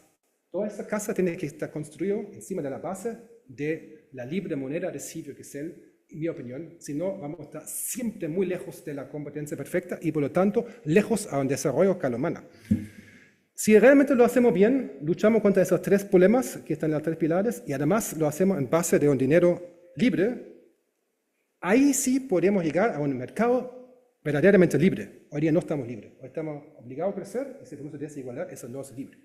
Toda esta casa tiene que estar construida encima de la base de la libre moneda de Silvio Gesell, en mi opinión. Si no, vamos a estar siempre muy lejos de la competencia perfecta y, por lo tanto, lejos a un desarrollo a escala humana. Si realmente lo hacemos bien, luchamos contra esos tres problemas que están en los tres pilares y además lo hacemos en base de un dinero libre, ahí sí podemos llegar a un mercado verdaderamente libre. Hoy día no estamos libres. Hoy estamos obligados a crecer y si produce desigualdad, eso no es libre.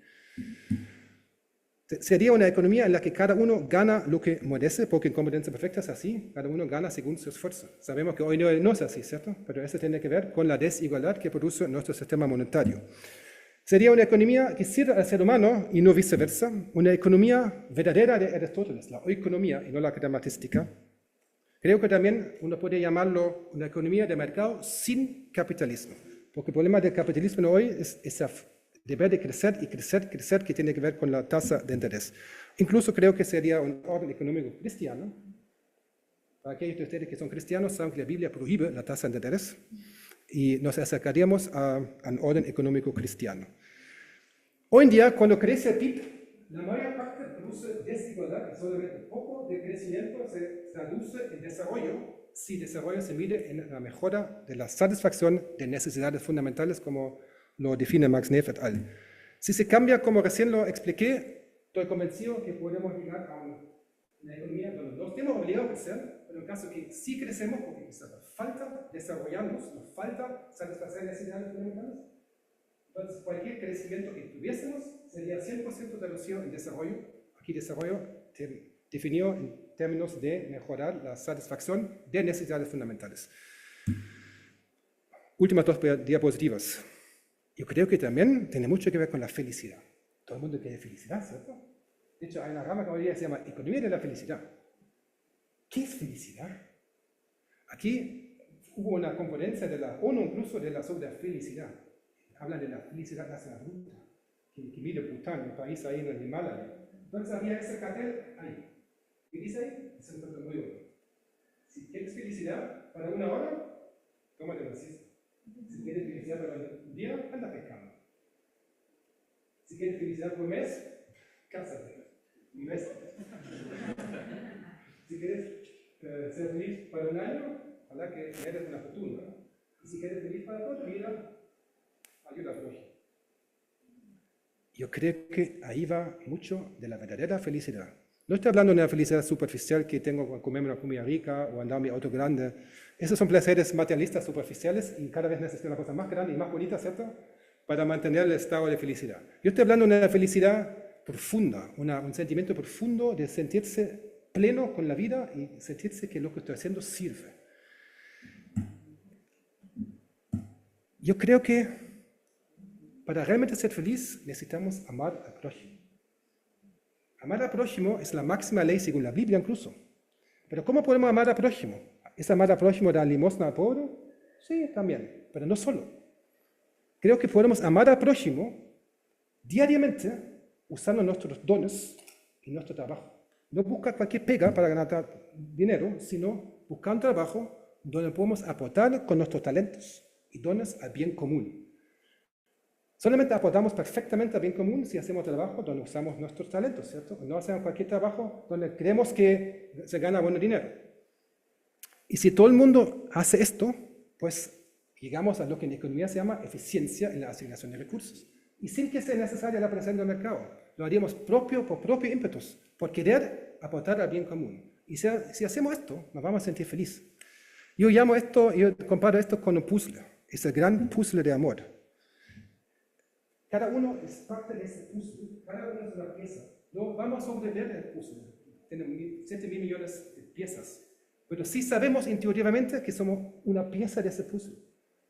Sería una economía en la que cada uno gana lo que merece, porque en competencia perfecta es así, cada uno gana según su esfuerzo. Sabemos que hoy no es así, ¿cierto? Pero eso tiene que ver con la desigualdad que produce nuestro sistema monetario. Sería una economía que sirve al ser humano y no viceversa, una economía verdadera de Aristóteles, la oikonomía y no la gramatística. Creo que también uno puede llamarlo una economía de mercado sin capitalismo, porque el problema del capitalismo hoy es esa deber de crecer y crecer, que tiene que ver con la tasa de interés. Incluso creo que sería un orden económico cristiano. Para aquellos de ustedes que son cristianos, saben que la Biblia prohíbe la tasa de interés y nos acercaríamos a un orden económico cristiano. Hoy en día, cuando crece el PIB, la mayor parte produce desigualdad y solamente un poco de crecimiento se traduce en desarrollo, si desarrollo se mide en la mejora de la satisfacción de necesidades fundamentales, como lo define Max Neff et al. Si se cambia, como recién lo expliqué, estoy convencido que podemos llegar a una economía donde no estemos obligados a crecer, pero en caso que sí crecemos, porque nos falta desarrollarnos, nos falta satisfacer necesidades fundamentales, entonces cualquier crecimiento que tuviésemos sería 100% traducido en desarrollo. Aquí desarrollo definido en términos de mejorar la satisfacción de necesidades fundamentales. Últimas dos diapositivas. Yo creo que también tiene mucho que ver con la felicidad. Todo el mundo quiere felicidad, ¿cierto? De hecho, hay una rama que hoy día se llama economía de la felicidad. ¿Qué es felicidad? Aquí hubo una conferencia de la ONU incluso sobre la felicidad. Hablan de la felicidad nacional bruta, que mide Bután, un país ahí en el Himalaya. Entonces había ese cartel ahí. ¿Qué dice ahí? Es un cartel muy bueno. Si quieres felicidad para una hora, tómate una siesta. Si quieres felicidad para un día, anda pescando. Si quieres felicidad por un mes, cásate. Un mes. Si quieres ser feliz para un año, ojalá que eres una fortuna. Y si quieres feliz para toda tu vida, ayuda a Dios. Yo creo que ahí va mucho de la verdadera felicidad. No estoy hablando de una felicidad superficial que tengo con comerme una comida rica o andar en mi auto grande. Esos son placeres materialistas superficiales y cada vez necesito una cosa más grande y más bonita, ¿cierto? Para mantener el estado de felicidad. Yo estoy hablando de una felicidad profunda, un sentimiento profundo de sentirse pleno con la vida y sentirse que lo que estoy haciendo sirve. Yo creo que para realmente ser feliz necesitamos amar al prójimo. Amar al prójimo es la máxima ley según la Biblia incluso. Pero ¿cómo podemos amar al prójimo? ¿Es amar al prójimo dar limosna al pobre? Sí, también, pero no solo. Creo que podemos amar al prójimo diariamente usando nuestros dones y nuestro trabajo. No buscar cualquier pega para ganar dinero, sino buscar un trabajo donde podemos aportar con nuestros talentos y dones al bien común. Solamente aportamos perfectamente al bien común si hacemos trabajo donde usamos nuestros talentos, ¿cierto? No hacemos cualquier trabajo donde creemos que se gana buen dinero. Y si todo el mundo hace esto, pues llegamos a lo que en economía se llama eficiencia en la asignación de recursos. Y sin que sea necesaria la presencia del mercado. Lo haríamos por propio ímpetus, por querer aportar al bien común. Y si hacemos esto, nos vamos a sentir felices. Yo comparo esto con un puzzle. Es el gran puzzle de amor. Cada uno es parte de ese puzzle. Cada uno es una pieza. No vamos a sobrevivir el puzzle. Tiene 7.000 millones de piezas. Pero sí sabemos intuitivamente que somos una pieza de ese puzzle.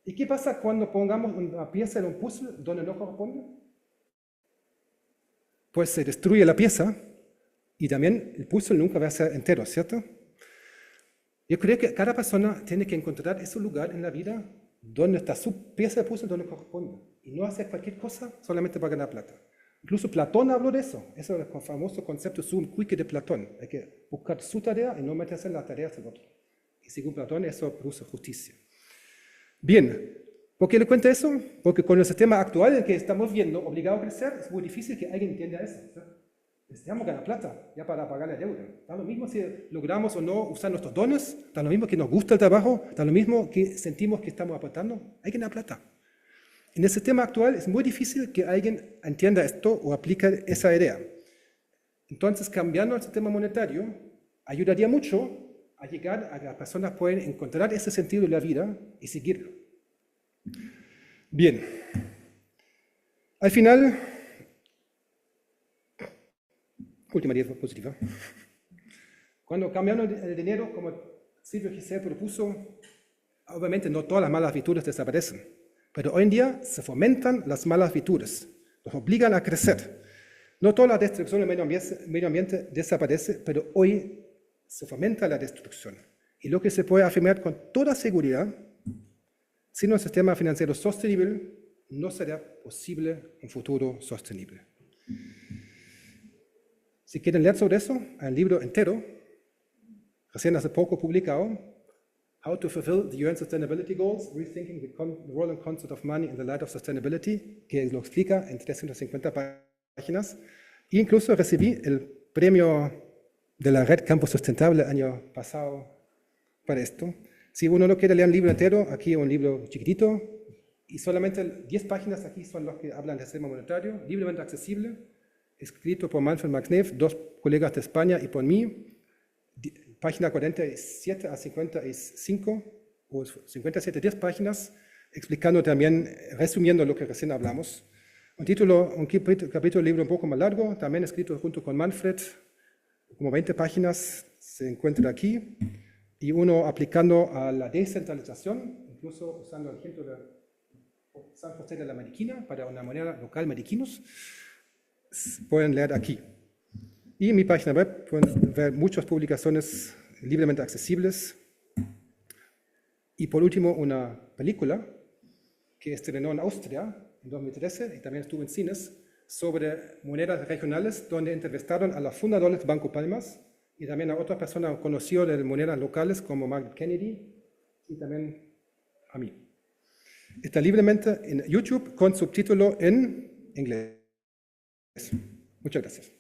¿Y qué pasa cuando pongamos una pieza en un puzzle donde no corresponde? Pues se destruye la pieza y también el puzzle nunca va a ser entero, ¿cierto? Yo creo que cada persona tiene que encontrar ese lugar en la vida donde está su pieza de puzzle donde corresponde. Y no hacer cualquier cosa solamente para ganar plata. Incluso Platón habló de eso. Eso es el famoso concepto sum cuique de Platón. Hay que buscar su tarea y no meterse en las tareas del otro. Y según Platón, eso produce justicia. Bien, ¿por qué le cuento eso? Porque con el sistema actual en el que estamos viendo, obligado a crecer, es muy difícil que alguien entienda eso. Necesitamos ganar plata ya para pagar la deuda. Da lo mismo si logramos o no usar nuestros dones, da lo mismo que nos gusta el trabajo, da lo mismo que sentimos que estamos aportando, hay que ganar plata. En el sistema actual es muy difícil que alguien entienda esto o aplique esa idea. Entonces, cambiando el sistema monetario ayudaría mucho a llegar a que las personas puedan encontrar ese sentido de la vida y seguirlo. Bien. Al final, última diapositiva. Cuando cambiamos el dinero, como Silvio Giselle propuso, obviamente no todas las malas virtudes desaparecen, pero hoy en día se fomentan las malas virtudes, nos obligan a crecer. No toda la destrucción del medio ambiente desaparece, pero hoy se fomenta la destrucción. Y lo que se puede afirmar con toda seguridad, sin un sistema financiero sostenible, no será posible un futuro sostenible. Si quieren leer sobre eso, hay un libro entero, recién hace poco publicado, How to Fulfill the UN Sustainability Goals, Rethinking the Role and Concept of Money in the Light of Sustainability, que lo explica en 350 páginas. E incluso recibí el premio de la Red Campo Sustentable el año pasado para esto. Si uno no quiere leer un libro entero, aquí un libro chiquitito, y solamente 10 páginas aquí son los que hablan del sistema monetario, libremente accesible, escrito por Manfred Max Neff, 2 colegas de España y por mí, página 47 a 55, o 57, 10 páginas, explicando también, resumiendo lo que recién hablamos. Un capítulo del libro un poco más largo, también escrito junto con Manfred, como 20 páginas se encuentra aquí, y uno aplicando a la descentralización, incluso usando el ejemplo de San José de la Mariquina para una moneda local mariquinos, pueden leer aquí. Y en mi página web pueden ver muchas publicaciones libremente accesibles. Y por último, una película que estrenó en Austria en 2013 y también estuvo en cines sobre monedas regionales, donde entrevistaron a los fundadores del Banco Palmas y también a otras personas conocidas de monedas locales como Margaret Kennedy y también a mí. Está libremente en YouTube con subtítulo en inglés. Muchas gracias.